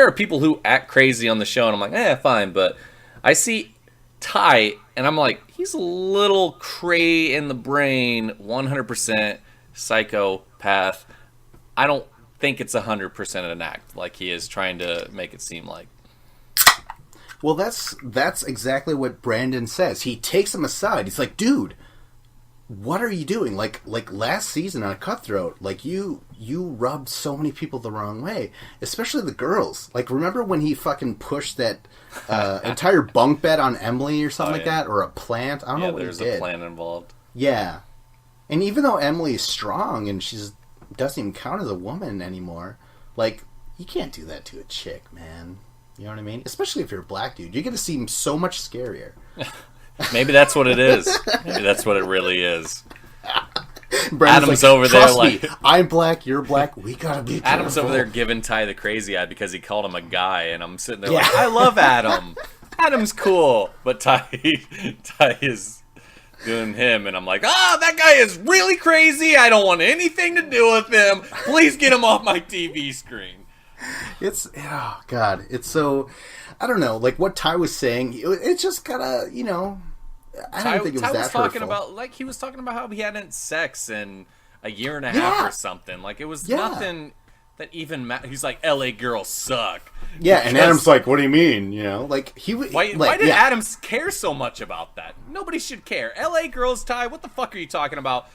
S3: are people who act crazy on the show, and I'm like, fine. But I see Ty, and I'm like, he's a little cray in the brain, 100% psychopath. I don't think it's 100% an act, like he is trying to make it seem like.
S2: Well, that's exactly what Brandon says. He takes him aside. He's like, dude, what are you doing? Like last season on Cutthroat, like you rubbed so many people the wrong way, especially the girls. Like, remember when he fucking pushed that entire bunk bed on Emily or something like that, or a plant? I don't know what he did.
S3: There's a plant involved.
S2: Yeah, and even though Emily is strong and doesn't even count as a woman anymore, like, you can't do that to a chick, man. You know what I mean? Especially if you're a black dude, you're gonna seem so much scarier.
S3: Maybe that's what it is. Maybe that's what it really is.
S2: Brandon's
S3: Adam's over there
S2: "Trust me,
S3: like-
S2: I'm black, you're black, we gotta be careful."
S3: Adam's over there giving Ty the crazy eye because he called him a guy, and I'm sitting there
S2: Yeah.
S3: like, I love Adam. Adam's cool, but Ty is doing him, and I'm like, that guy is really crazy. I don't want anything to do with him. Please get him off my TV screen.
S2: Oh god, it's so, I don't know, like what Ty was saying, it's just gotta, you know, I don't think it was
S3: Ty
S2: that
S3: was talking
S2: hurtful.
S3: about, like, he was talking about how he hadn't sex in a year and a half or something. Like, it was nothing that even he's like, LA girls suck.
S2: Yeah, and Adam's like, what do you mean? You know, like,
S3: Why did Adam care so much about that? Nobody should care. LA girls, Ty, what the fuck are you talking about?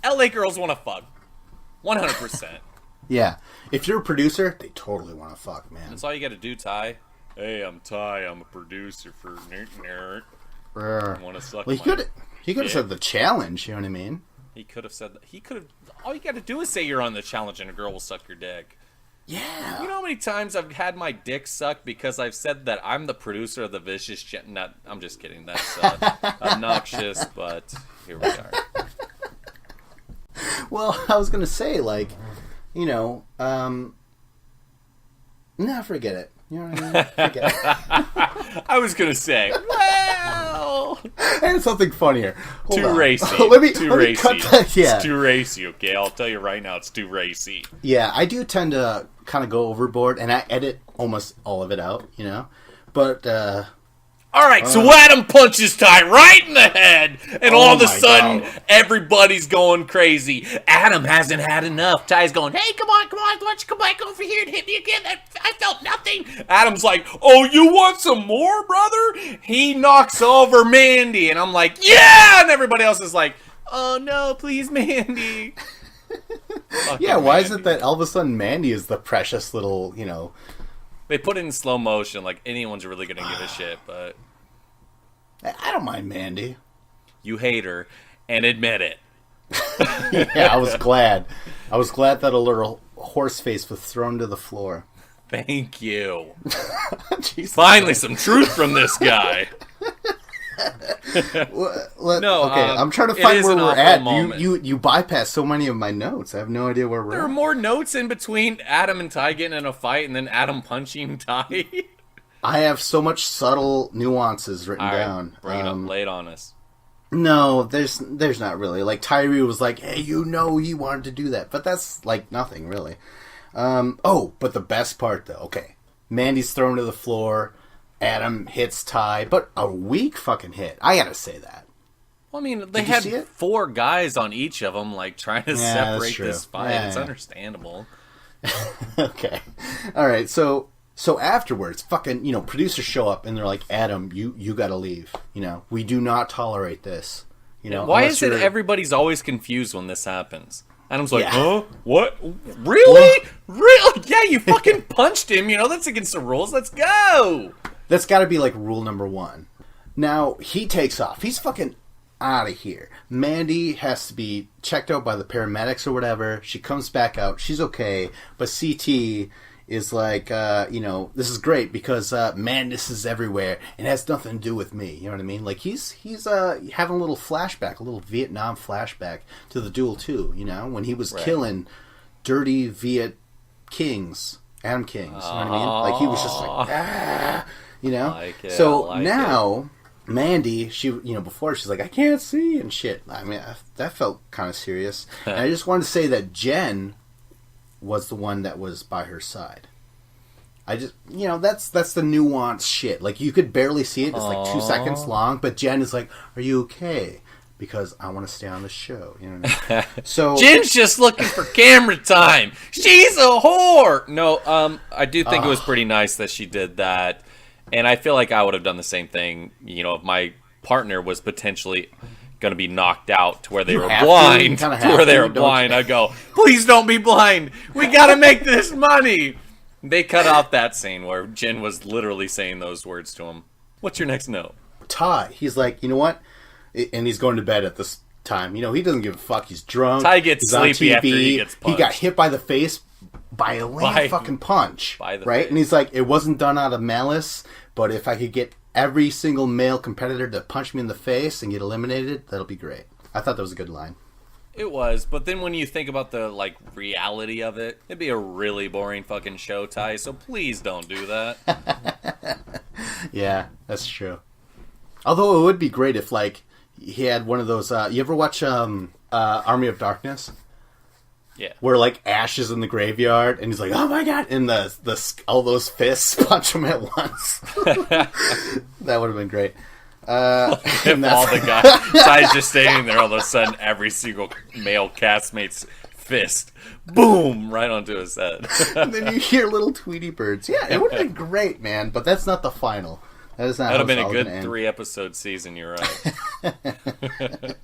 S3: LA girls want to fuck. 100%.
S2: Yeah, if you're a producer, they totally want to fuck, man.
S3: That's all you got to do, Ty. Hey, I'm Ty. I'm a producer for Nerd. Want to suck
S2: Well, he could have
S3: dick.
S2: said the challenge, you know what I mean?
S3: He could have said that. He could have. All you got to do is say you're on the challenge and a girl will suck your dick.
S2: Yeah.
S3: You know how many times I've had my dick sucked because I've said that I'm the producer of the Vicious Not, I'm just kidding. That's obnoxious, but here we are.
S2: Well, I was gonna say, like, you know, forget it. You know what I mean? Forget it.
S3: I was gonna say, well,
S2: And something funnier. Hold
S3: too
S2: on.
S3: racy.
S2: let me
S3: too
S2: cut
S3: racy.
S2: that. Yeah.
S3: It's too racy. Okay, I'll tell you right now, it's too racy.
S2: Yeah, I do tend to kind of go overboard, and I edit almost all of it out, you know? But,
S3: All right, so Adam punches Ty right in the head, and all of a
S2: my
S3: sudden,
S2: God.
S3: everybody's going crazy. Adam hasn't had enough. Ty's going, hey, come on, why don't you come back over here and hit me again? I felt nothing. Adam's like, oh, you want some more, brother? He knocks over Mandy, and I'm like, yeah! And everybody else is like, oh, no, please, Mandy.
S2: yeah,
S3: Fucking
S2: why is
S3: Mandy.
S2: it that all of a sudden Mandy is the precious little, you know...
S3: They put it in slow motion, like anyone's really going to give a shit, but...
S2: I don't mind Mandy.
S3: You hate her, and admit it.
S2: Yeah, I was glad. I was glad that a little horse face was thrown to the floor.
S3: Thank you.
S2: Jesus.
S3: Finally, some truth from this guy. No,
S2: okay, I'm trying to
S3: it
S2: find
S3: is
S2: where
S3: an
S2: we're
S3: awful
S2: at.
S3: moment.
S2: You bypassed so many of my notes. I have no idea where we're
S3: There are
S2: at.
S3: more notes in between Adam and Ty getting in a fight and then Adam punching Ty.
S2: I have so much subtle nuances written
S3: All right,
S2: down.
S3: bring it up, lay it on us.
S2: No, there's not really. Like, Tyree was like, hey, he wanted to do that. But that's, like, nothing, really. But the best part, though, okay. Mandy's thrown to the floor. Adam hits Ty. But a weak fucking hit. I gotta say that.
S3: Well, I mean, they
S2: Did you see
S3: had
S2: it?
S3: 4 guys on each of them, like, trying to
S2: Yeah, that's
S3: separate
S2: true.
S3: this fight.
S2: Yeah,
S3: It's
S2: yeah.
S3: understandable.
S2: Okay. All right, so afterwards, fucking, producers show up and they're like, Adam, you gotta leave. We do not tolerate this.
S3: Why
S2: unless
S3: is it
S2: you're-
S3: everybody's always confused when this happens? Adam's like,
S2: Yeah.
S3: huh? What? Really? Really? Yeah, you fucking punched him. That's against the rules. Let's go.
S2: That's got to be like rule number 1. Now he takes off. He's fucking out of here. Mandy has to be checked out by the paramedics or whatever. She comes back out. She's okay, but CT is like, this is great because madness is everywhere and it has nothing to do with me. You know what I mean? Like he's having a little flashback, a little Vietnam flashback to the Duel 2. When he was killing dirty Viet Kings, Adam Kings. You know what I mean? Like he was just like,
S3: Like it,
S2: So
S3: I like
S2: now Mandy, she, before she's like, I can't see and shit. I mean, that felt kind of serious. And I just wanted to say that Jen was the one that was by her side. I just, that's the nuanced shit. Like, you could barely see it. It's like 2 seconds long. But Jen is like, are you okay? Because I want to stay on the show. You know what I mean? So
S3: Jen's just looking for camera time. She's a whore. No, I do think it was pretty nice that she did that. And I feel like I would have done the same thing, if my partner was potentially going to be knocked out to where they were
S2: have to. You
S3: blind.
S2: kinda
S3: To
S2: have
S3: where they
S2: to,
S3: were
S2: don't
S3: blind.
S2: you?
S3: I go, please don't be blind. We got to make this money. They cut off that scene where Jen was literally saying those words to him. What's your next note?
S2: Ty, he's like, you know what? And he's going to bed at this time. He doesn't give a fuck. He's drunk.
S3: Ty gets
S2: He's on
S3: sleepy after he
S2: TV.
S3: gets
S2: He got
S3: punched.
S2: hit by the face by a lame fucking punch.
S3: by the
S2: right?
S3: face.
S2: And he's like, it wasn't done out of malice, but if I could get every single male competitor to punch me in the face and get eliminated, that'll be great. I thought that was a good line.
S3: It was, but then when you think about the reality of it, it'd be a really boring fucking show, Ty. So please don't do that.
S2: Yeah, that's true. Although it would be great if he had one of those. You ever watch Army of Darkness?
S3: Yeah.
S2: Where Ash is in the graveyard and he's like, "Oh my god!" and all those fists punch him at once. That would have been great.
S3: If
S2: And
S3: all
S2: that's-
S3: the guys, Ty's just standing there, all of a sudden, every single male castmate's fist, boom, right onto his head.
S2: and then you hear little Tweety birds. Yeah, it would have been great, man. But that's not the final. That is not.
S3: That would have
S2: how
S3: been
S2: it's
S3: a
S2: all
S3: good
S2: gonna end.
S3: 3-episode season. You're right.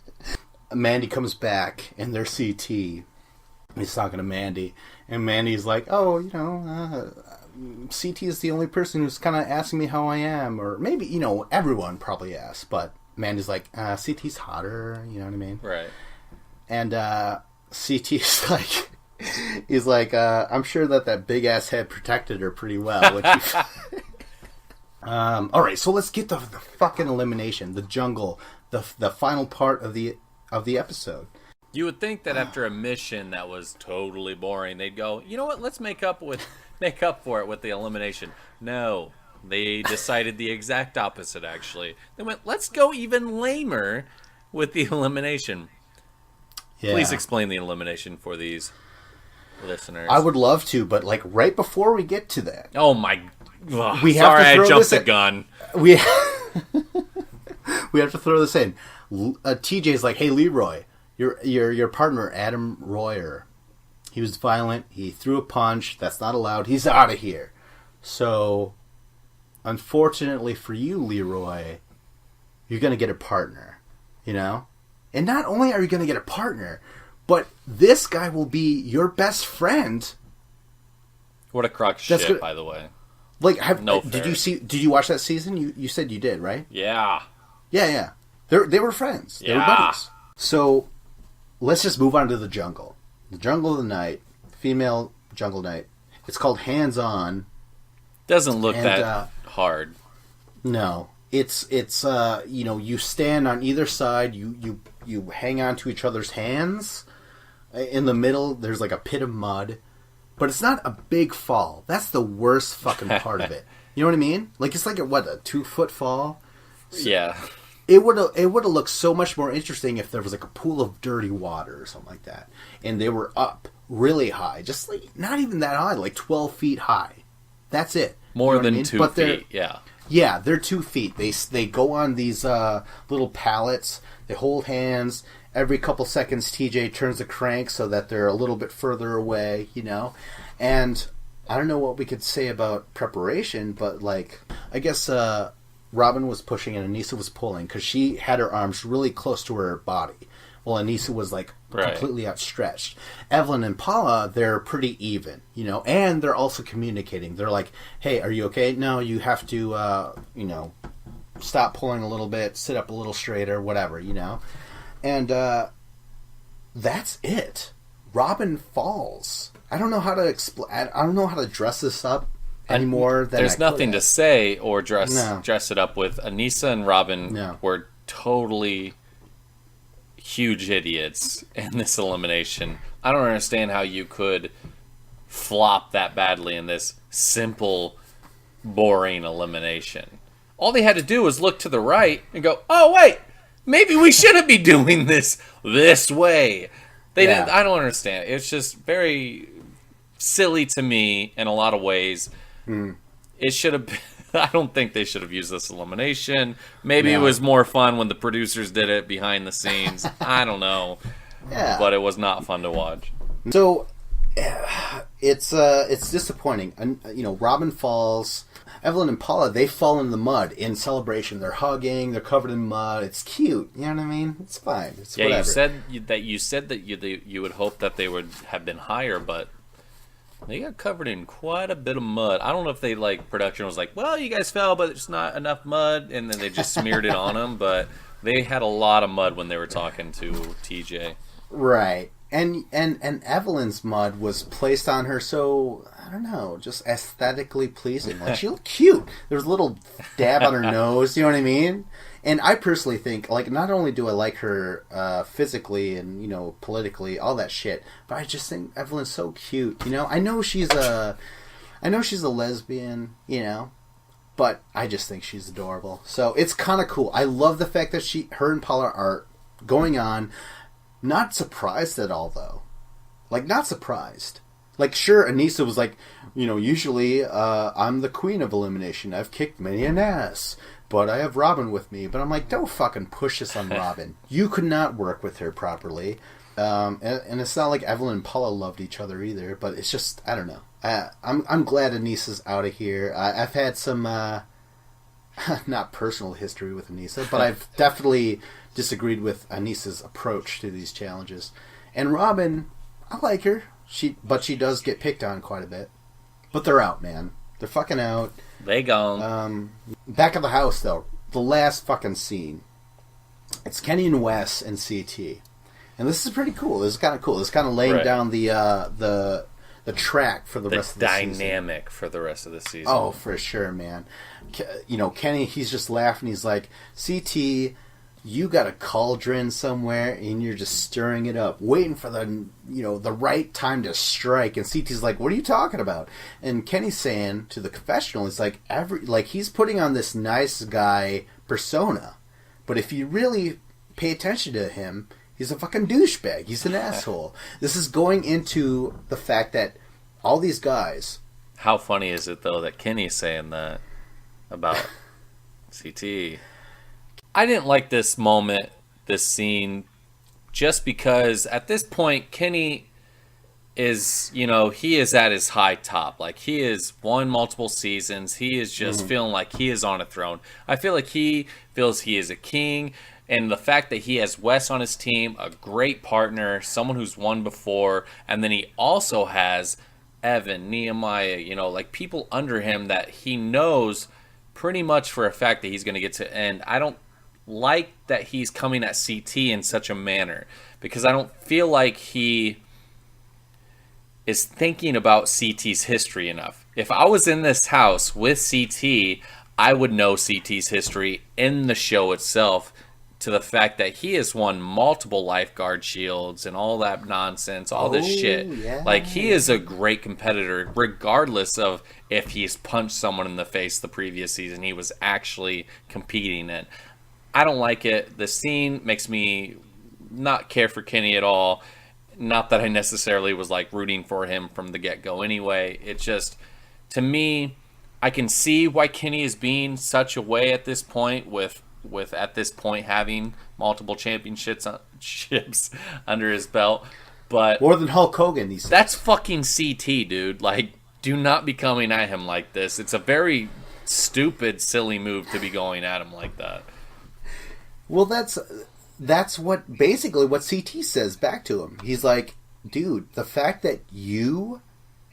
S2: Mandy comes back and they're CT. He's talking to Mandy, and Mandy's like, "Oh, CT is the only person who's kind of asking me how I am, or maybe everyone probably asks, but Mandy's like, CT's hotter, you know what I mean?"
S3: Right.
S2: And CT's like, he's like, "I'm sure that big ass head protected her pretty well." When she... All right, so let's get the fucking elimination, the jungle, the final part of the episode.
S3: You would think that after a mission that was totally boring, they'd go, you know what? Let's make up for it with the elimination. No, they decided the exact opposite. Actually, they went, let's go even lamer with the elimination.
S2: Yeah.
S3: Please explain the elimination for these listeners.
S2: I would love to, but right before we get to that,
S3: Oh my! Ugh,
S2: We have
S3: sorry,
S2: to
S3: I
S2: throw
S3: jumped
S2: this
S3: the
S2: at-
S3: gun.
S2: we we have to throw this in. TJ's like, "Hey, Leroy, your partner Adam Royer, he was violent. He threw a punch. That's not allowed. He's out of here." So, unfortunately for you, Leroy, you're gonna get a partner. And not only are you gonna get a partner, but this guy will be your best friend.
S3: What a crock of
S2: That's
S3: shit,
S2: good.
S3: by the way.
S2: Did
S3: fair.
S2: Did you watch that season? You said you did, right?
S3: Yeah.
S2: Yeah. They were friends. They were
S3: Yeah.
S2: buddies. So let's just move on to the jungle. The jungle of the night, female jungle night. It's called Hands On.
S3: Doesn't look that hard.
S2: No, it's you stand on either side. You hang on to each other's hands. In the middle, there's like a pit of mud, but it's not a big fall. That's the worst fucking part of it. You know what I mean? Like it's like a 2-foot fall.
S3: Yeah.
S2: It would have looked so much more interesting if there was like a pool of dirty water or something like that, and they were up really high, just like not even that high, like 12 feet high. That's it.
S3: More than
S2: I mean?
S3: 2 feet. Yeah.
S2: Yeah, they're 2 feet. They go on these little pallets. They hold hands. Every couple seconds, TJ turns the crank so that they're a little bit further away, And I don't know what we could say about preparation, but like I guess Robin was pushing and Aneesa was pulling because she had her arms really close to her body. Well, Aneesa was like completely outstretched. Evelyn and Paula, they're pretty even, and they're also communicating. They're like, "Hey, are you okay? No, you have to, stop pulling a little bit, sit up a little straighter, whatever, And that's it. Robin falls. I don't know how to explain. I don't know how to dress this up anymore.
S3: There's nothing to say or dress it up with. Aneesa and Robin were totally huge idiots in this elimination. I don't understand how you could flop that badly in this simple, boring elimination. All they had to do was look to the right and go, "Oh wait, maybe we shouldn't be doing this way." They didn't. I don't understand. It's just very silly to me in a lot of ways. It should have been, I don't think they should have used this elimination. Maybe it was more fun when the producers did it behind the scenes. I don't know.
S2: Yeah.
S3: But it was not fun to watch.
S2: So it's disappointing. And Robin falls. Evelyn and Paula, they fall in the mud in celebration. They're hugging. They're covered in mud. It's cute. You know what I mean? It's fine. It's whatever.
S3: You said that you would hope that they would have been higher, but they got covered in quite a bit of mud. I don't know if they production was like, "Well, you guys fell, but it's not enough mud," and then they just smeared it on them. But they had a lot of mud when they were talking to TJ.
S2: Right. And Evelyn's mud was placed on her so, I don't know, just aesthetically pleasing. Like, she looked cute. There was a little dab on her nose, you know what I mean? And I personally think, not only do I like her physically and, politically, all that shit, but I just think Evelyn's so cute, I know she's a lesbian, but I just think she's adorable. So it's kind of cool. I love the fact that her and Paula are going on. Not surprised at all, though. Not surprised. Sure, Aneesa was like, usually I'm the queen of elimination. I've kicked many an ass, but I have Robin with me. But I'm like, don't fucking push this on Robin. You could not work with her properly. And it's not like Evelyn and Paula loved each other either, but it's just, I don't know. I'm glad Aneesa's out of here. I've had some, not personal history with Aneesa, but I've definitely disagreed with Aneesa's approach to these challenges. And Robin, I like her. But she does get picked on quite a bit. But they're out, man. They're fucking out.
S3: They gone.
S2: Back of the house, though. The last fucking scene. It's Kenny and Wes and CT. And this is pretty cool. This is kind of cool. It's kind of laying down the track for the rest of the season.
S3: The dynamic for the rest of the season.
S2: Oh, for sure, man. Kenny, he's just laughing. He's like, CT, you got a cauldron somewhere and you're just stirring it up, waiting for the right time to strike. And CT's like, what are you talking about? And Kenny's saying to the confessional, it's like he's putting on this nice guy persona, but if you really pay attention to him, he's a fucking douchebag. He's an asshole. This is going into the fact that all these guys.
S3: How funny is it though that Kenny's saying that about CT? I didn't like this moment, this scene, just because at this point, Kenny is, he is at his high top. He has won multiple seasons. He is just feeling like he is on a throne. I feel like he feels he is a king. And the fact that he has Wes on his team, a great partner, someone who's won before, and then he also has Evan, Nehemiah, people under him that he knows pretty much for a fact that he's going to get to end. like that he's coming at CT in such a manner, because I don't feel like he is thinking about CT's history enough. If I was in this house with CT, I would know CT's history in the show itself, to the fact that he has won multiple lifeguard shields and all that nonsense, all this shit.
S2: Yeah.
S3: Like, he is a great competitor, regardless of if he's punched someone in the face the previous season. He was actually competing in. I don't like it. The scene makes me not care for Kenny at all. Not that I necessarily was like rooting for him from the get-go anyway. It just, to me, I can see why Kenny is being such a way at this point, with at this point having multiple championships ships under his belt. But
S2: More than Hulk Hogan, he said.
S3: that's fucking CT, dude. Like, do not be coming at him like this. It's a very stupid, silly move to be going at him like that.
S2: Well, that's what basically what CT says back to him. He's like, dude, the fact that you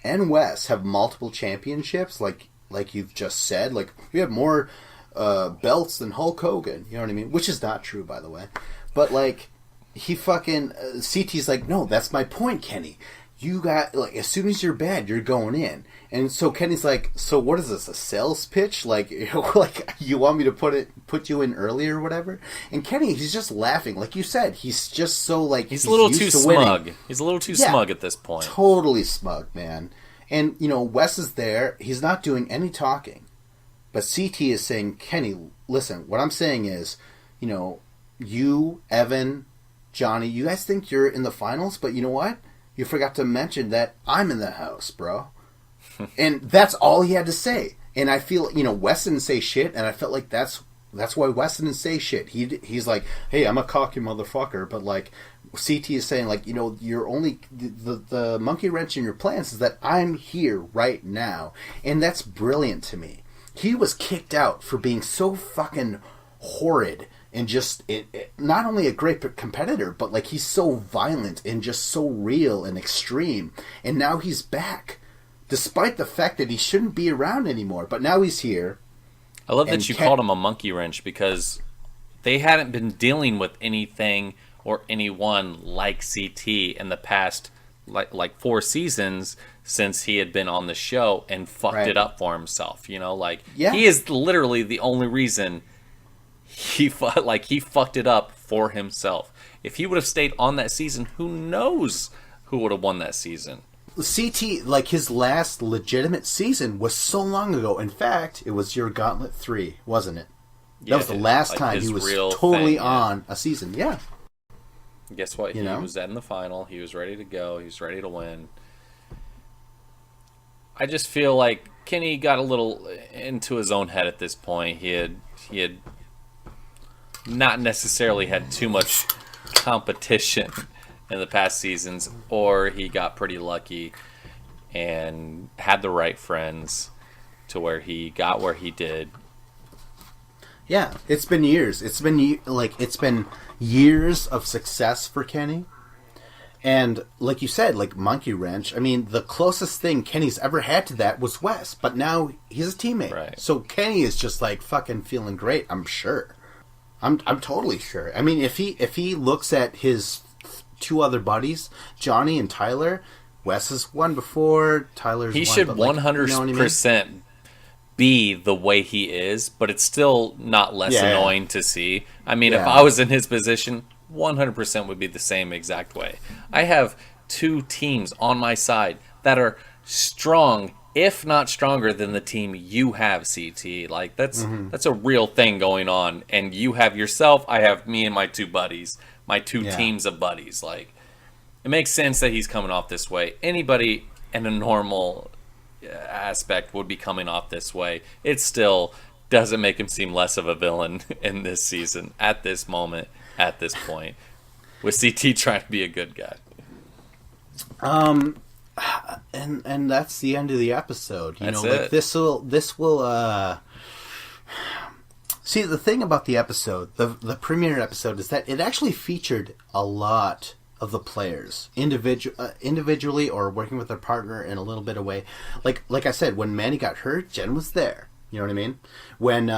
S2: and Wes have multiple championships, like you've just said, like, we have more belts than Hulk Hogan. You know what I mean? Which is not true, by the way. But like, he fucking CT's like, no, that's my point, Kenny. You got, like, as soon as you're bad, you're going in. And so Kenny's like, so what is this, a sales pitch? Like, like, you want me to put you in early or whatever? And Kenny, he's just laughing. Like you said, he's just so, like,
S3: He's a little
S2: used
S3: too
S2: to winning.
S3: smug. He's a little too smug at this point.
S2: Totally smug, man. And, you know, Wes is there. He's not doing any talking. But CT is saying, Kenny, listen, what I'm saying is, you know, you, Evan, Johnny, you guys think you're in the finals, but you know what? You forgot to mention that I'm in the house, bro. And that's all he had to say. And I feel, you know, Wes didn't say shit, and I felt like that's why Wes didn't say shit. He's like, hey, I'm a cocky motherfucker, but like, CT is saying, like, you know, you're only the monkey wrench in your plans is that I'm here right now, and that's brilliant to me. He was kicked out for being so fucking horrid and just not only a great competitor, but like, he's so violent and just so real and extreme. And now he's back, despite the fact that he shouldn't be around anymore. But now he's here.
S3: I love that you called him a monkey wrench, because they hadn't been dealing with anything or anyone like CT in the past like 4 seasons since he had been on the show and fucked it up for himself. You know, like, he is literally the only reason he fucked it up for himself. If he would have stayed on that season, who knows who would have won that season.
S2: CT, like, his last legitimate season was so long ago. In fact, it was your Gauntlet 3, wasn't it? That was the last time he was totally on a season. Yeah.
S3: Guess what? He was in the final. He was ready to go. He was ready to win. I just feel like Kenny got a little into his own head at this point. He had not necessarily had too much competition in the past seasons, or he got pretty lucky and had the right friends to where he got where he did.
S2: Yeah, it's been years. It's been years of success for Kenny. And like you said, like Monkey Wrench, I mean, the closest thing Kenny's ever had to that was Wes, but now he's a teammate.
S3: Right.
S2: So Kenny is just like fucking feeling great, I'm sure. I'm totally sure. I mean, if he looks at his 2 other buddies, Johnny and Tyler, Wes has won before, Tyler's
S3: he
S2: won.
S3: Should
S2: but, like,
S3: 100% be the way he is, but it's still not less annoying to see. I mean, if I was in his position, 100% would be the same exact way. I have 2 teams on my side that are strong, if not stronger than the team you have, CT. Like, that's a real thing going on. And you have yourself, I have me and my 2 buddies, my 2 teams of buddies. Like, it makes sense that he's coming off this way. Anybody in a normal aspect would be coming off this way. It still doesn't make him seem less of a villain in this season, at this moment, at this point, with CT trying to be a good guy.
S2: And that's the end of the episode.
S3: That's
S2: like,
S3: it.
S2: this will see, the thing about the episode, the premiere episode, is that it actually featured a lot of the players individually or working with their partner in a little bit of way. Like I said, when Manny got hurt, Jen was there. You know what I mean? When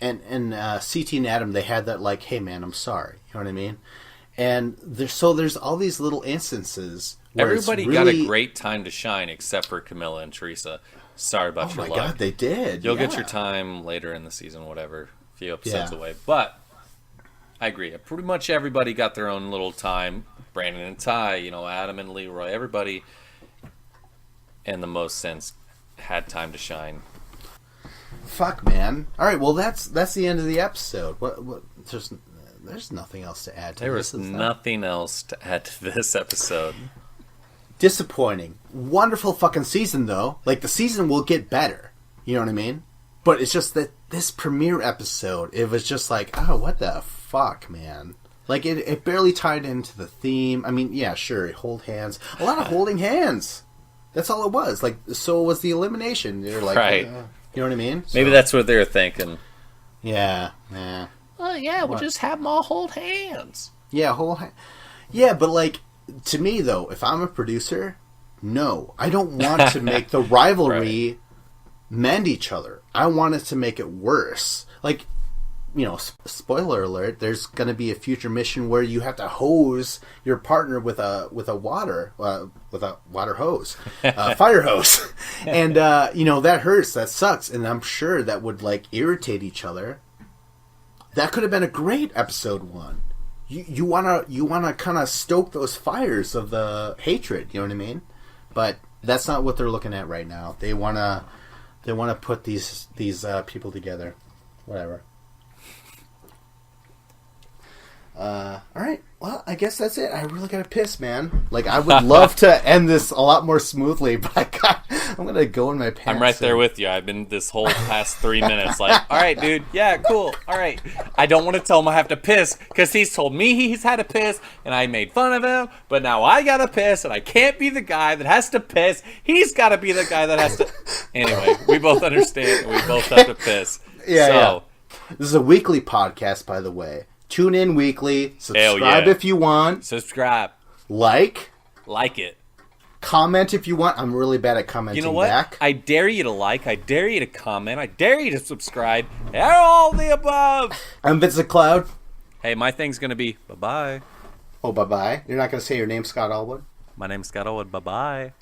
S2: and CT and Adam, they had that like, hey man, I'm sorry. You know what I mean? And there's all these little instances where
S3: Everybody
S2: it's
S3: got
S2: really,
S3: a great time to shine except for Camilla and Teresa. Sorry about
S2: oh
S3: your
S2: my
S3: luck.
S2: god, they did.
S3: You'll get
S2: yeah.
S3: your time later in the season, whatever, a few episodes
S2: Yeah.
S3: away. But I agree. Pretty much everybody got their own little time. Brandon and Ty, you know, Adam and Leroy, everybody in the most sense had time to shine.
S2: Fuck, man. All right, well that's the end of the episode. What there's nothing else to add to
S3: There
S2: this.
S3: was
S2: is there?
S3: nothing else to add to this episode.
S2: Disappointing. Wonderful fucking season though. Like the season will get better. You know what I mean? But it's just that this premiere episode, it was just like, oh, what the fuck, man. Like it barely tied into the theme. I mean, yeah, sure, hold hands. A lot of holding hands. That's all it was. Like so was the elimination. They're like,
S3: Right.
S2: you know what I mean?
S3: Maybe
S2: So,
S3: that's what they were thinking.
S2: yeah.
S3: Oh, yeah, we'll
S2: What?
S3: just have them all hold hands.
S2: Yeah, yeah, but like to me though, if I'm a producer, no, I don't want to make the rivalry mend each other. I wanted to make it worse. Like, you know, spoiler alert, there's going to be a future mission where you have to hose your partner with a water hose, fire hose, and you know that hurts, that sucks, and I'm sure that would like irritate each other. That could have been a great episode 1. You wanna kind of stoke those fires of the hatred. You know what I mean? But that's not what they're looking at right now. They wanna put these people together. Whatever. All right. Well, I guess that's it. I really gotta piss, man. Like I would love to end this a lot more smoothly, but I'm gonna go in my pants.
S3: I'm right there with you. I've been this whole past 3 minutes like, all right, dude, yeah, cool, all right. I don't want to tell him I have to piss because he's told me he's had to piss and I made fun of him, but now I gotta piss and I can't be the guy that has to piss. He's gotta be the guy that has to. Anyway, we both understand and we both have to piss.
S2: Yeah,
S3: so,
S2: yeah. This is a weekly podcast, by the way. Tune in weekly. Subscribe
S3: yeah.
S2: if you want.
S3: subscribe,
S2: Like
S3: it.
S2: comment if you want. I'm really bad at commenting
S3: You know what?
S2: back.
S3: I dare you to like. I dare you to comment. I dare you to subscribe. All the above.
S2: I'm Vincent Cloud.
S3: Hey, my thing's gonna be bye bye.
S2: Oh, bye-bye. You're not going to say your name, Scott Allwood?
S3: My name's Scott Owen. Bye bye.